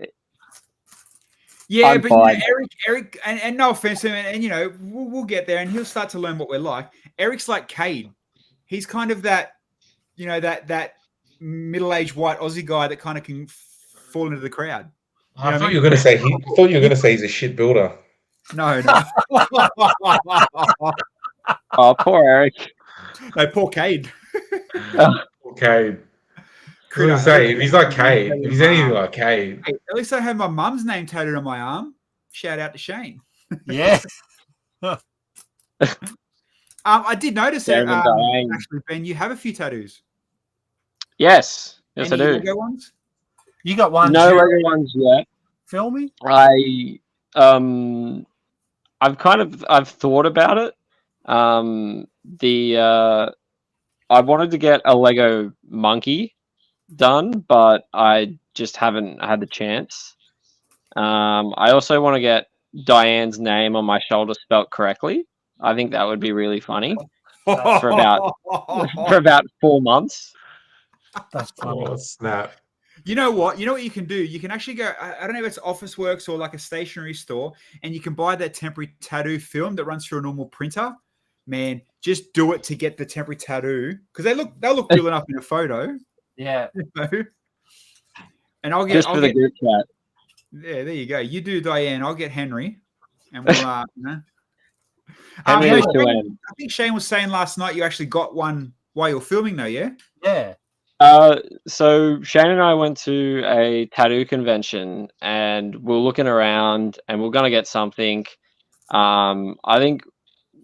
I'm but fine. Eric, and no offense to him, and we'll get there, and he'll start to learn what we're like. Eric's like Cade. He's kind of that, that middle-aged white Aussie guy that kind of can fall into the crowd. I thought you were going to say he's a shit builder. No. Oh, poor Eric. No, poor Cade. Poor Cade. Couldn't say if he's like Cade, if he's anything like Cade. Hey, at least I have my mum's name tattooed on my arm. Shout out to Shane. Yeah. I did notice that actually, Ben, you have a few tattoos. Yes, I do. Lego ones? You got one? No Lego ones yet. Filming? I've thought about it. I wanted to get a Lego monkey done, but I just haven't had the chance. I also want to get Diane's name on my shoulder spelt correctly. I think that would be really funny. for about 4 months. That's funny. Oh, snap. You know what? You know what you can do? You can actually go, I don't know if it's Office Works or like a stationery store, and you can buy that temporary tattoo film that runs through a normal printer. Man, just do it to get the temporary tattoo because they'll look real enough in a photo. Yeah. You know? And I'll Just for the group chat. Yeah, there you go. You do Diane, I'll get Henry, and we'll you know. Henry Shane, with 2 N. I think Shane was saying last night you actually got one while you're filming though, yeah? Yeah. So Shane and I went to a tattoo convention and we're looking around and we're gonna get something. I think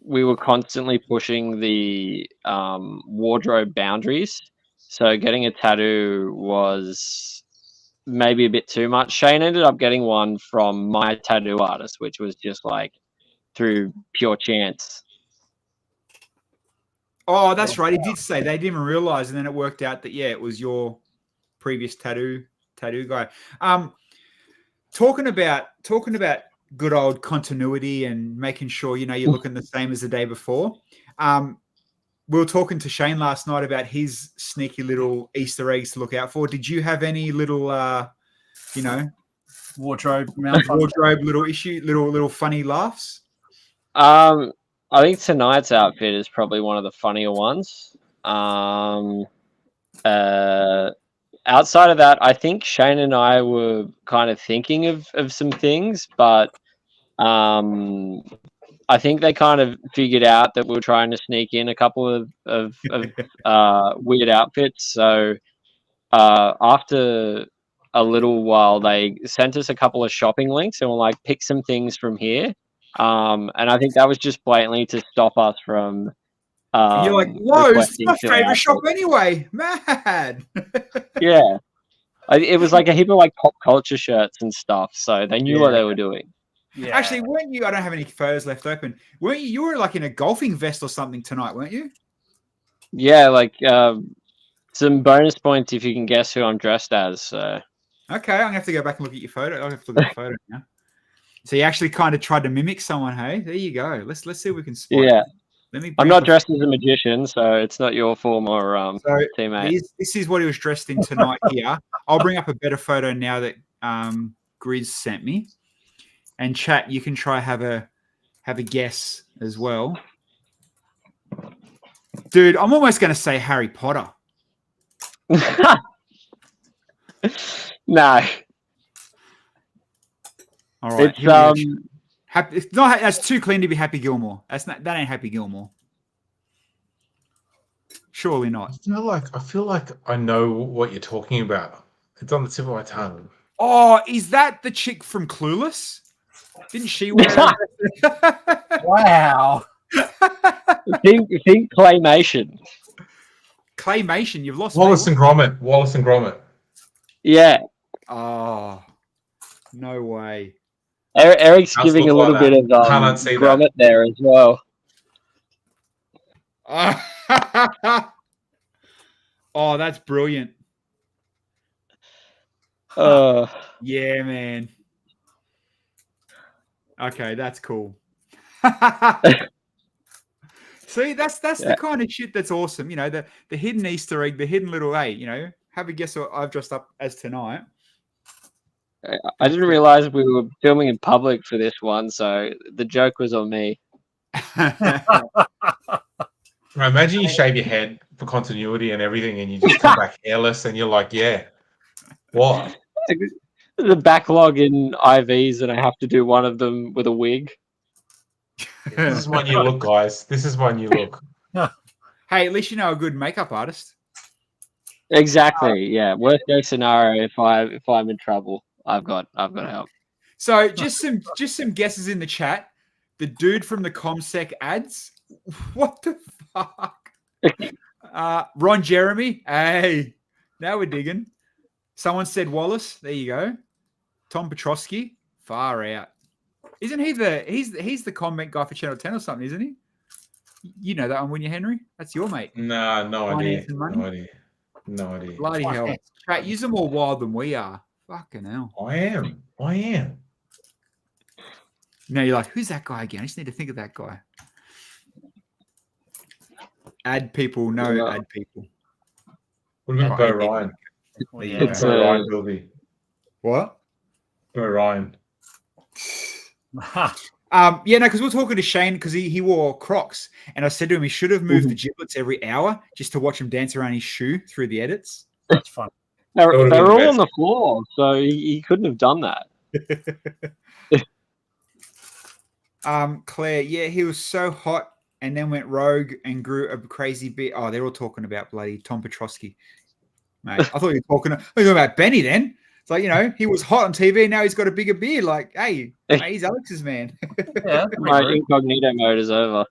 we were constantly pushing the wardrobe boundaries. So getting a tattoo was maybe a bit too much. Shane ended up getting one from my tattoo artist, which was just like through pure chance. Oh, that's right. He did say they didn't even realize, and then it worked out that it was your previous tattoo guy. Talking about good old continuity and making sure you're looking the same as the day before. We were talking to Shane last night about his sneaky little Easter eggs to look out for. Did you have any little wardrobe little funny laughs? I think tonight's outfit is probably one of the funnier ones. Outside of that, I think Shane and I were kind of thinking of some things, but I think they kind of figured out that we were trying to sneak in a couple of weird outfits. So after a little while, they sent us a couple of shopping links and were like, pick some things from here. And I think that was just blatantly to stop us from. And you're like, whoa, it's my favorite shop anyway. Mad. Yeah. It was like a heap of like pop culture shirts and stuff. So they knew what they were doing. Yeah. Actually, weren't you? I don't have any photos left open. Weren't you? You were like in a golfing vest or something tonight, weren't you? Yeah, like some bonus points if you can guess who I'm dressed as. So. Okay, I'm gonna have to go back and look at your photo. I'll have to look at the photo now. So you actually kind of tried to mimic someone, hey? There you go. Let's see if we can spot. Yeah. It. I'm not dressed as a magician, so it's not your former teammate. This is what he was dressed in tonight here. I'll bring up a better photo now that Grizz sent me. And chat, you can try have a guess as well. Dude, I'm almost going to say Harry Potter. No. All right. It's that's too clean to be Happy Gilmore. That ain't Happy Gilmore. Surely not. I feel like I know what you're talking about. It's on the tip of my tongue. Oh, is that the chick from Clueless? Didn't she wear Wow. think claymation. Claymation, you've lost Wallace and Gromit. Yeah. Oh, no way. Eric's giving a little bit of Gromit there as well. Oh, that's brilliant. Yeah, man. Okay, that's cool. See, that's the kind of shit that's awesome. The hidden Easter egg, the hidden little have a guess what I've dressed up as tonight. I didn't realize we were filming in public for this one, so the joke was on me. Imagine you shave your head for continuity and everything, and you just come back hairless, and you're like, yeah, what? The backlog in IVs, and I have to do one of them with a wig. This is my new look, guys. This is my new look. Hey, at least you know a good makeup artist. Exactly. Yeah. Worst case scenario, if I'm in trouble, I've got help. So just some guesses in the chat. The dude from the ComSec ads. What the fuck? Ron Jeremy. Hey, now we're digging. Someone said Wallace. There you go. Tom Petrosky. Far out. Isn't he he's the comment guy for Channel 10 or something, isn't he? You know that one, wouldn't you, Henry? That's your mate. Nah, no idea. No idea. Bloody hell. Chat, you're more wild than we are. Fucking hell. I am. Now you're like, who's that guy again? I just need to think of that guy. Ad people, no Yeah. ad people. What about Oh, Bo Ryan? Well, There you yeah. It's go. Bo Ryan building. What? Bo Ryan. Yeah, no, because we're talking to Shane because he wore Crocs, and I said to him he should have moved the giblets every hour just to watch him dance around his shoe through the edits. That's fun. They're That would've been all the on the best. floor, so he couldn't have done that. Claire, yeah, he was so hot and then went rogue and grew a crazy bit. Oh, they're all talking about bloody Tom Petrovsky. Mate, I thought you were talking about Benny then. It's like, he was hot on TV, now he's got a bigger beard. Like, hey, mate, he's Alex's man. Yeah, My incognito mode is over.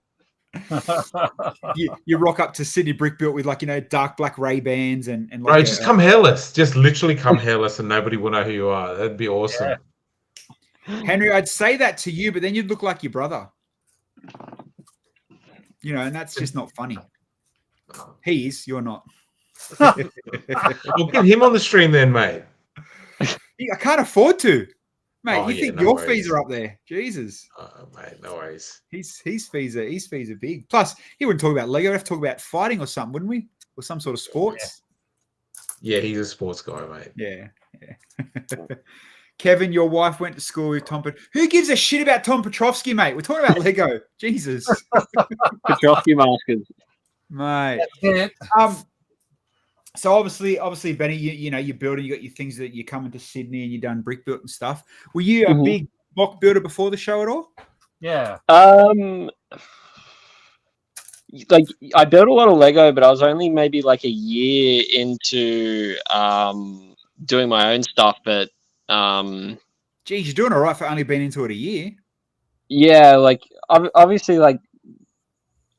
you rock up to Sydney Brick built with dark black Ray-Bans and like Bro, just come hairless. Just literally come hairless and nobody will know who you are. That'd be awesome. Yeah. Henry, I'd say that to you, but then you'd look like your brother. And that's just not funny. You're not. We'll get him on the stream then, mate. I can't afford to. Mate, Oh, you yeah, think no your worries. fees are up there. Jesus. Oh, mate, no worries. His fees are big. Plus, he wouldn't talk about Lego. We'd have to talk about fighting or something, wouldn't we? Or some sort of sports. Yeah, he's a sports guy, mate. Yeah. Kevin, your wife went to school with Tom. Who gives a shit about Tom Petrovsky, mate? We're talking about Lego. Jesus. Petrovsky maskers. Mate. Yeah. So obviously, Benny, you're building. You got your things that you're coming to Sydney and you've done brick built and stuff. Were you a big mock builder before the show at all? Yeah. Like I built a lot of Lego, but I was only maybe like a year into doing my own stuff. But Geez, you're doing all right for only being into it a year. yeah, like obviously, like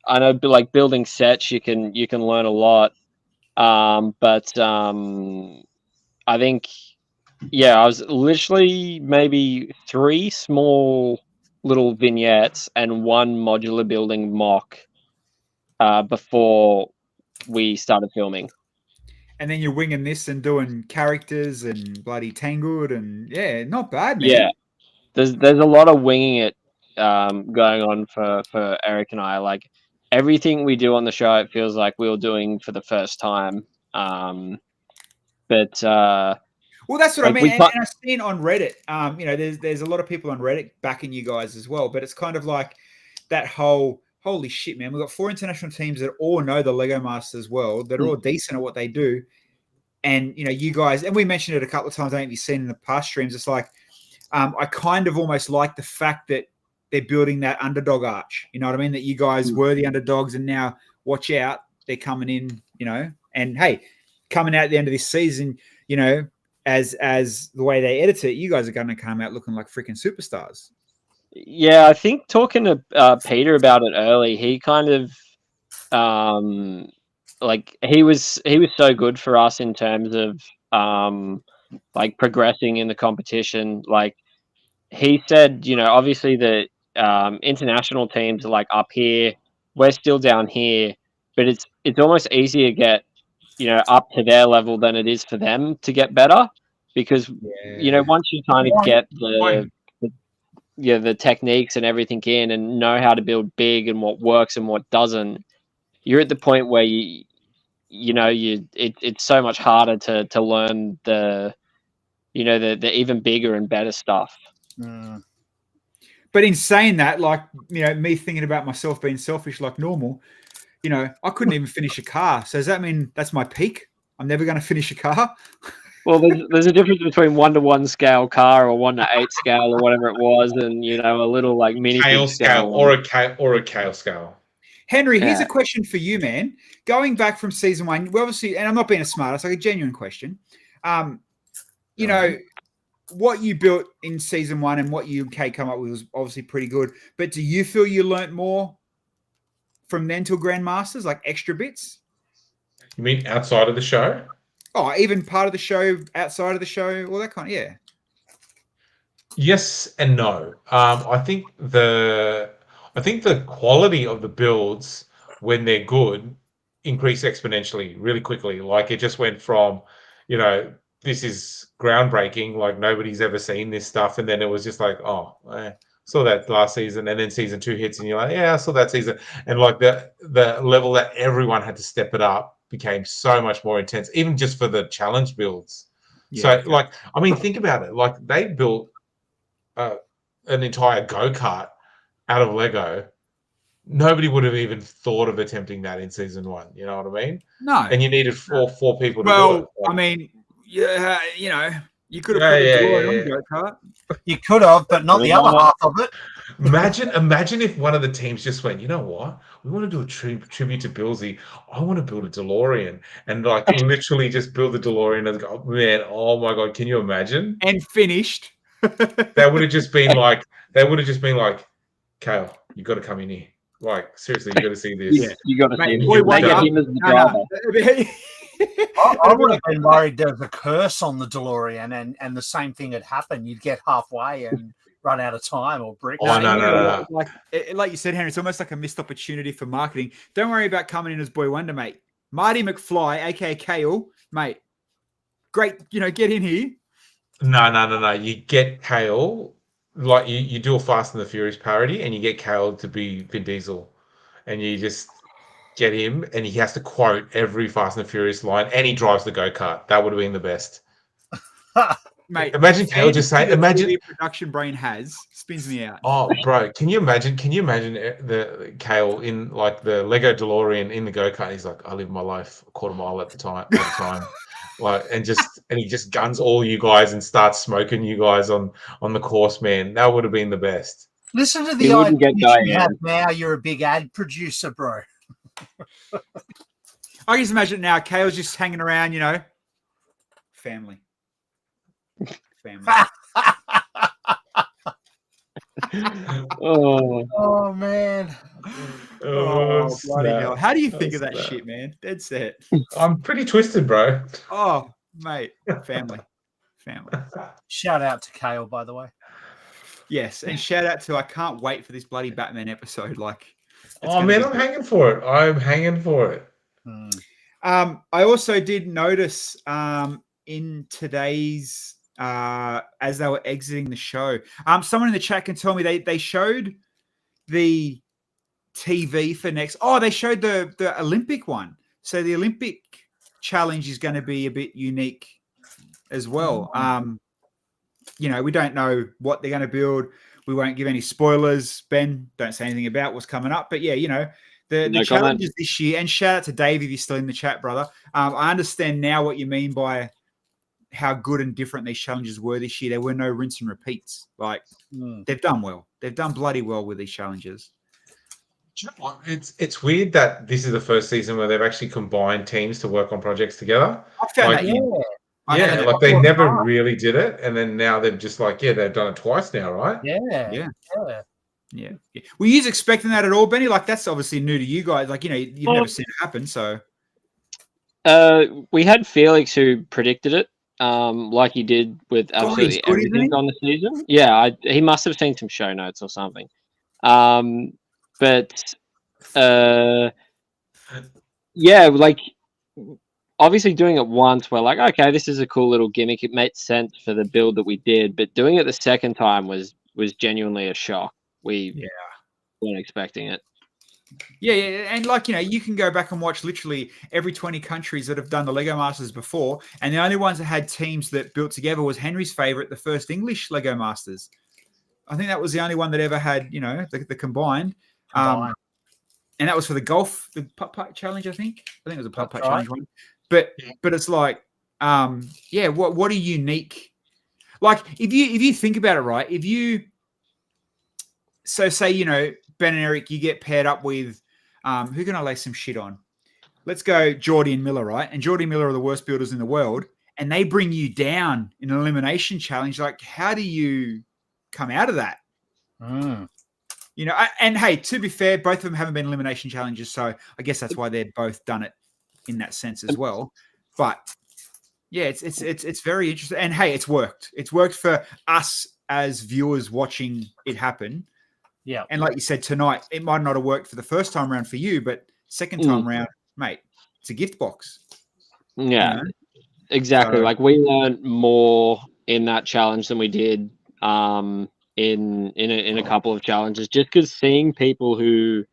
I know, like building sets, you can learn a lot. But I think, yeah, I was literally maybe 3 small little vignettes and 1 modular building mock before we started filming. And then you're winging this and doing characters and bloody Tangled and not bad, man. Yeah, there's a lot of winging it going on for Eric and I. Like everything we do on the show, it feels like we were doing for the first time. But well, that's what like I mean. And I've seen on Reddit, there's a lot of people on Reddit backing you guys as well. But it's kind of like that whole, holy shit, man. We've got 4 international teams that all know the Lego Masters world, that are all decent at what they do. And, you guys, and we mentioned it a couple of times, I think you've seen in the past streams, it's like, I kind of almost like the fact that they're building that underdog arch. You know what I mean? That you guys were the underdogs and now watch out, they're coming in, and hey, coming out at the end of this season, as the way they edit it, you guys are going to come out looking like freaking superstars. Yeah, I think talking to Peter about it early, he kind of like he was so good for us in terms of like progressing in the competition. Like he said, obviously the international teams are like up here, we're still down here, but it's almost easier to get up to their level than it is for them to get better, because once you kind of get the techniques and everything in and know how to build big and what works and what doesn't, you're at the point where it's so much harder to learn the even bigger and better stuff. But in saying that, like, me thinking about myself being selfish like normal, I couldn't even finish a car. So does that mean that's my peak? I'm never going to finish a car? Well, there's a difference between 1-to-1 scale car or 1-to-8 scale or whatever it was, and a little like mini Kale scale or a kale scale. Henry, here's a question for you, man. Going back from season 1, we obviously, and I'm not being a smart, it's like a genuine question. What you built in season 1 and what you and Kate come up with was obviously pretty good. But do you feel you learnt more from then till Grandmasters, like extra bits? You mean outside of the show? Oh, even part of the show, outside of the show, all that kind of, yeah. Yes and no. I think the quality of the builds when they're good increase exponentially really quickly. Like it just went from, this is groundbreaking, like nobody's ever seen this stuff, and then it was just like, saw that last season, and then season 2 hits, and you're like, yeah, I saw that season, and like the level that everyone had to step it up became so much more intense, even just for the challenge builds. So, like, I mean, think about it. Like, they built an entire go-kart out of Lego. Nobody would have even thought of attempting that in season 1. You know what I mean? No. And you needed four people to do it. Well, I mean, yeah, you know, you could have put the DeLorean on the go-kart. You could have, but not the other half of it. Imagine if one of the teams just went, you know what? We want to do a tribute to Billsy. I want to build a DeLorean, and like literally just build the DeLorean and go, man, oh my god, can you imagine? And finished. That would have just been like, Kale, you got to come in here. Like, seriously, you got to see this. Yeah, you got to see this. They get him as the driver. I would have been worried there was a curse on the DeLorean, and the same thing had happened. You'd get halfway and run out of time or brick. No. Like you said, Henry, it's almost like a missed opportunity for marketing. Don't worry about coming in as Boy Wonder, mate. Marty McFly, aka Kale, mate. Great, get in here. No. You get Kale, like you do a Fast and the Furious parody, and you get Kale to be Vin Diesel, and you just get him, and he has to quote every Fast and the Furious line, and he drives the go-kart. That would have been the best. Mate, imagine Kale just saying, imagine the production brain spins me out. Oh, bro, can you imagine the Kale in like the Lego DeLorean in the go-kart? He's like, I live my life a quarter mile at a time. Like, and he just guns all you guys and starts smoking you guys on the course, man. That would have been the best. Listen to the idea you have now. You're a big ad producer, bro. I can just imagine now. Kale's just hanging around, family. Oh man. Oh, bloody hell. How do you think of that shit, man? Dead set. I'm pretty twisted, bro. Oh, mate. Family. Shout out to Kale, by the way. Yes, and shout out to I can't wait for this bloody Batman episode. Like, oh man, I'm hanging for it. I also did notice in today's as they were exiting the show, someone in the chat can tell me they showed the TV for next. Oh, they showed the Olympic one. So the Olympic challenge is going to be a bit unique as well. We don't know what they're going to build. We won't give any spoilers. Ben, don't say anything about what's coming up. But yeah, the challenges this year. And shout out to Dave if you're still in the chat, brother. I understand now what you mean by how good and different these challenges were this year. There were no rinse and repeats. Like, they've done well. They've done bloody well with these challenges. Do you know what? It's weird that this is the first season where they've actually combined teams to work on projects together. I found that, yeah, like they never really did it, and then now they've just they've done it twice now, right? Yeah. Were you expecting that at all, Benny? Like, that's obviously new to you guys. Like, you've never seen it happen, so. We had Felix who predicted it, like he did with absolutely everything on the season. Yeah, he must have seen some show notes or something. But like, obviously doing it once, we're like, okay, this is a cool little gimmick. It made sense for the build that we did, but doing it the second time was genuinely a shock. We weren't expecting it. Yeah, and like, you can go back and watch literally every 20 countries that have done the Lego Masters before, and the only ones that had teams that built together was Henry's favorite, the first English Lego Masters. I think that was the only one that ever had, the combined. And that was for the golf, the putt-putt challenge, I think. I think it was a putt-putt challenge one. But it's like, what a unique, like, if you think about it, right? So say, Ben and Eric, you get paired up with, who can I lay some shit on? Let's go Geordie and Miller, right? And Geordie and Miller are the worst builders in the world, and they bring you down in an elimination challenge. Like, how do you come out of that? And hey, to be fair, both of them haven't been elimination challenges, so I guess that's why they've both done it in that sense as well. But yeah, it's very interesting. And hey, it's worked. It's worked for us as viewers watching it happen. Yeah. And like you said tonight, it might not have worked for the first time around for you, but second time round, mate, it's a gift box. Yeah, exactly. So, like, we learned more in that challenge than we did in a couple of challenges, just because seeing people who,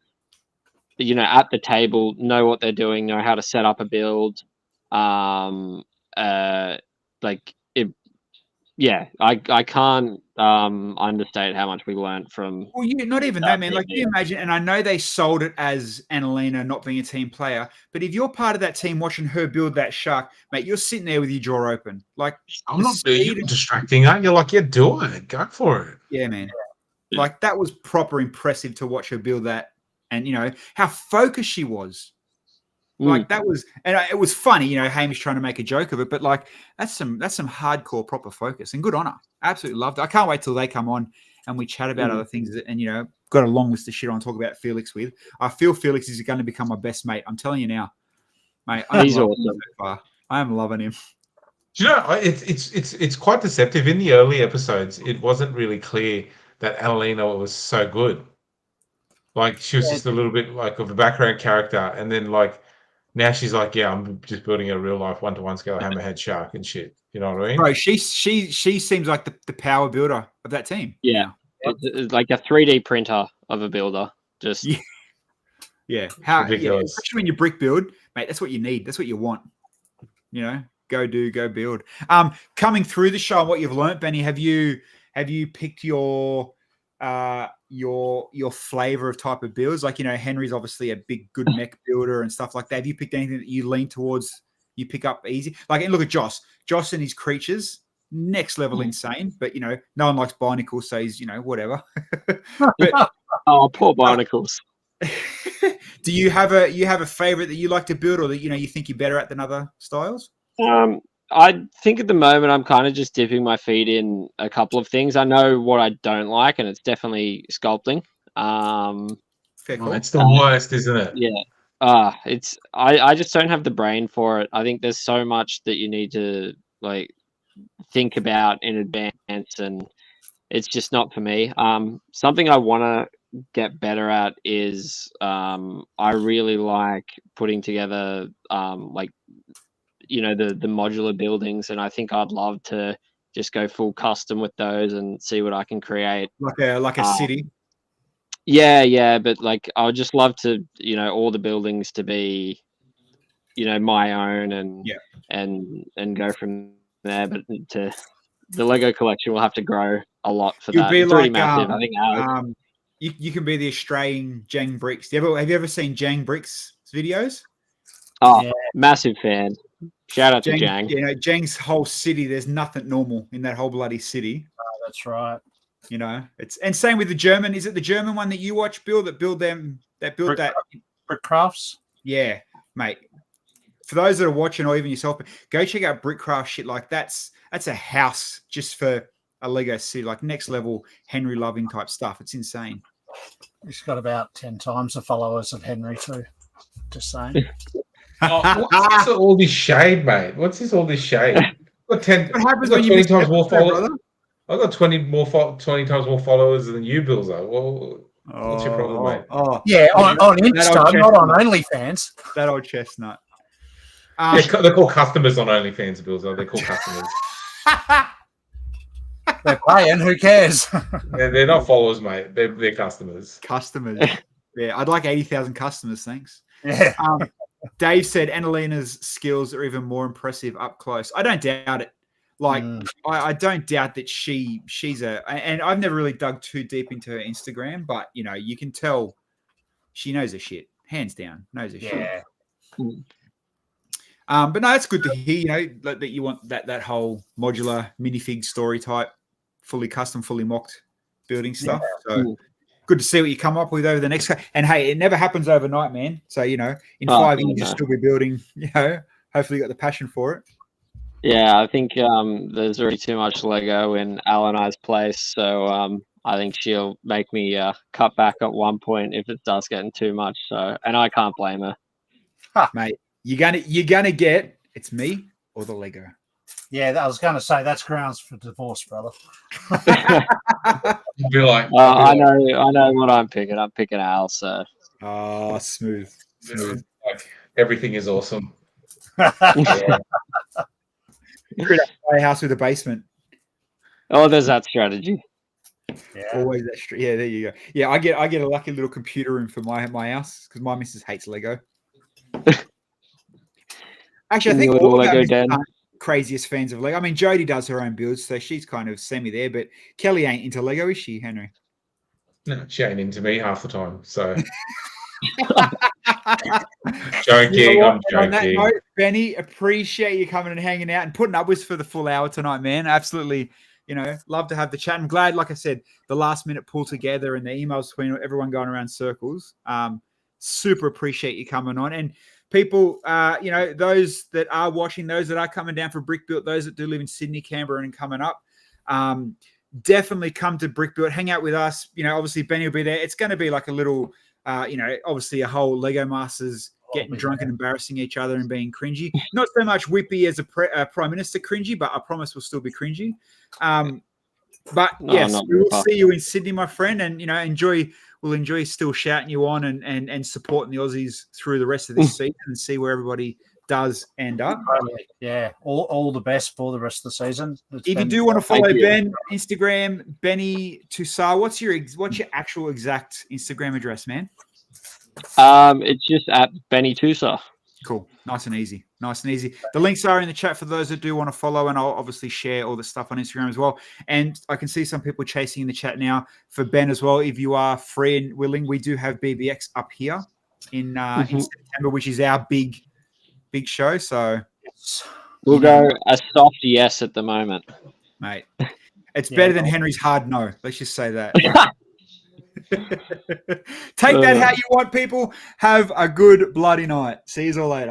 you know, at the table know what they're doing, know how to set up a build, like it. Yeah, I can't understate how much we learned from. Well, you not even that, man. Like, you imagine, and I know they sold it as Annalena not being a team player, but if you're part of that team watching her build that shark, mate, you're sitting there with your jaw open. Like, I'm not you're distracting, aren't you? Like, yeah, do it. Go for it. Yeah, man. Like, that was proper impressive to watch her build that, and you know how focused she was. Like, that was, and it was funny, you know, Hamish trying to make a joke of it, but like that's some hardcore proper focus, and good on her. Absolutely loved it. I can't wait till they come on and we chat about other things, and you know, got a long list of shit I want to talk about Felix with. I feel Felix is going to become my best mate. I'm telling you now, mate. He's awesome. So far. I am loving him. Do you know, it's quite deceptive. In the early episodes, it wasn't really clear that Annalena was so good. Like, she was just a little bit like of a background character, and then like now she's like, yeah, I'm just building a real life 1-to-1 scale hammerhead shark and shit. You know what I mean? Bro, she seems like the power builder of that team. Yeah, it's like a 3D printer of a builder. Just yeah. Especially when you brick build, mate. That's what you need. That's what you want. You know, go build. Coming through the show, and what you've learned, Benny, have you picked your flavor of type of builds? Like, you know, Henry's obviously a big good mech builder and stuff like that. Have you picked anything that you lean towards, you pick up easy? Like, and look at Joss and his creatures, next level insane, but you know, no one likes barnacles, so he's, you know, whatever. But, oh, poor barnacles. Do you have a favorite that you like to build, or that, you know, you think you're better at than other styles? I think at the moment I'm kind of just dipping my feet in a couple of things. I know what I don't like, and it's definitely sculpting. Fair call. It's the worst, isn't it? Yeah. It's I just don't have the brain for it. I think there's so much that you need to like think about in advance, and it's just not for me. Something I want to get better at is I really like putting together like, you know, the modular buildings, and I think I'd love to just go full custom with those and see what I can create. Like a city. Yeah, but like I would just love to, you know, all the buildings to be, you know, my own, and go from there. But the Lego collection will have to grow a lot for that. It's already massive. I think you can be the Australian Jang Bricks. Have you ever seen Jang Bricks videos? Oh, yeah. Massive fan. Shout out to Jang. You know, Jang's whole city, there's nothing normal in that whole bloody city. Oh, that's right. You know, and same with the German. Is it the German one that you watch, Bill, that built that Brick Crafts? Yeah, mate. For those that are watching, or even yourself, go check out Brickcraft shit. Like, that's a house just for a Lego city, like next level Henry loving type stuff. It's insane. He's got about 10 times the followers of Henry too. Just saying. What's all this shade, mate? What's this all this shade? I've got 10. What happens when you 20 times more followers? I've got 20 times more followers than you, Bills. Well, what's your problem, mate? Yeah, on Insta, not on OnlyFans. That old chestnut. They're called customers on OnlyFans, Bills. They're called customers. They're paying. Who cares? They're not followers, mate. They're customers. Customers. Yeah, I'd like 80,000 customers. Thanks. Yeah. Dave said Annalena's skills are even more impressive up close. I don't doubt it. Like, I don't doubt that she's and I've never really dug too deep into her Instagram, but you know, you can tell she knows her shit, hands down, knows her shit. But no, it's good to hear, you know, that you want that whole modular minifig story type, fully custom, fully mocked building stuff. Yeah. So good to see what you come up with over the next. And hey, it never happens overnight, man. So, you know, in 5 years, you'll still be building, you know, hopefully you got the passion for it. Yeah, I think there's already too much Lego in Al and I's place. So I think she'll make me cut back at one point if it starts getting too much. So, and I can't blame her. Mate, you're gonna get it's me or the Lego. Yeah, I was gonna say that's grounds for divorce, brother. You'd be like, I know what I'm picking. I'm picking Al. So. Oh, smooth. Like, everything is awesome. Yeah. Create a house with a basement. Oh, there's that strategy. Always that street. Yeah, there you go. Yeah, I get a lucky little computer room for my house because my missus hates Lego. Actually, I think all of our misses aren't craziest fans of Lego. I mean, Jodie does her own builds, so she's kind of semi there. But Kelly ain't into Lego, is she, Henry? No, she ain't into me half the time. So joking, I'm joking. On that note, Benny, appreciate you coming and hanging out and putting up with us for the full hour tonight, man. Absolutely, love to have the chat. I'm glad, like I said, the last minute pull together and the emails between everyone going around circles. Super appreciate you coming on. And people, those that are watching, those that are coming down for Brick Built, those that do live in Sydney, Canberra, and coming up, definitely come to Brick Built, hang out with us. Obviously Benny will be there. It's going to be like a little, obviously a whole Lego Masters getting drunk and embarrassing each other and being cringy. Not so much Whippy as a Prime Minister cringy, but I promise we'll still be cringy. But yes, we will see you in Sydney, my friend, and we'll enjoy still shouting you on and supporting the Aussies through the rest of this season and see where everybody does end up. Yeah, all the best for the rest of the season. If you do want to follow Ben, Instagram, Benny Tussar, what's your actual exact Instagram address, man? It's just at Benny Tussar. Cool. Nice and easy. The links are in the chat for those that do want to follow, and I'll obviously share all the stuff on Instagram as well. And I can see some people chasing in the chat now for Ben as well. If you are free and willing, we do have BBX up here in September, which is our big show. So we'll go a soft yes at the moment, mate. It's better than Henry's hard no. Let's just say that. Take that how you want, people. Have a good bloody night. See you all later.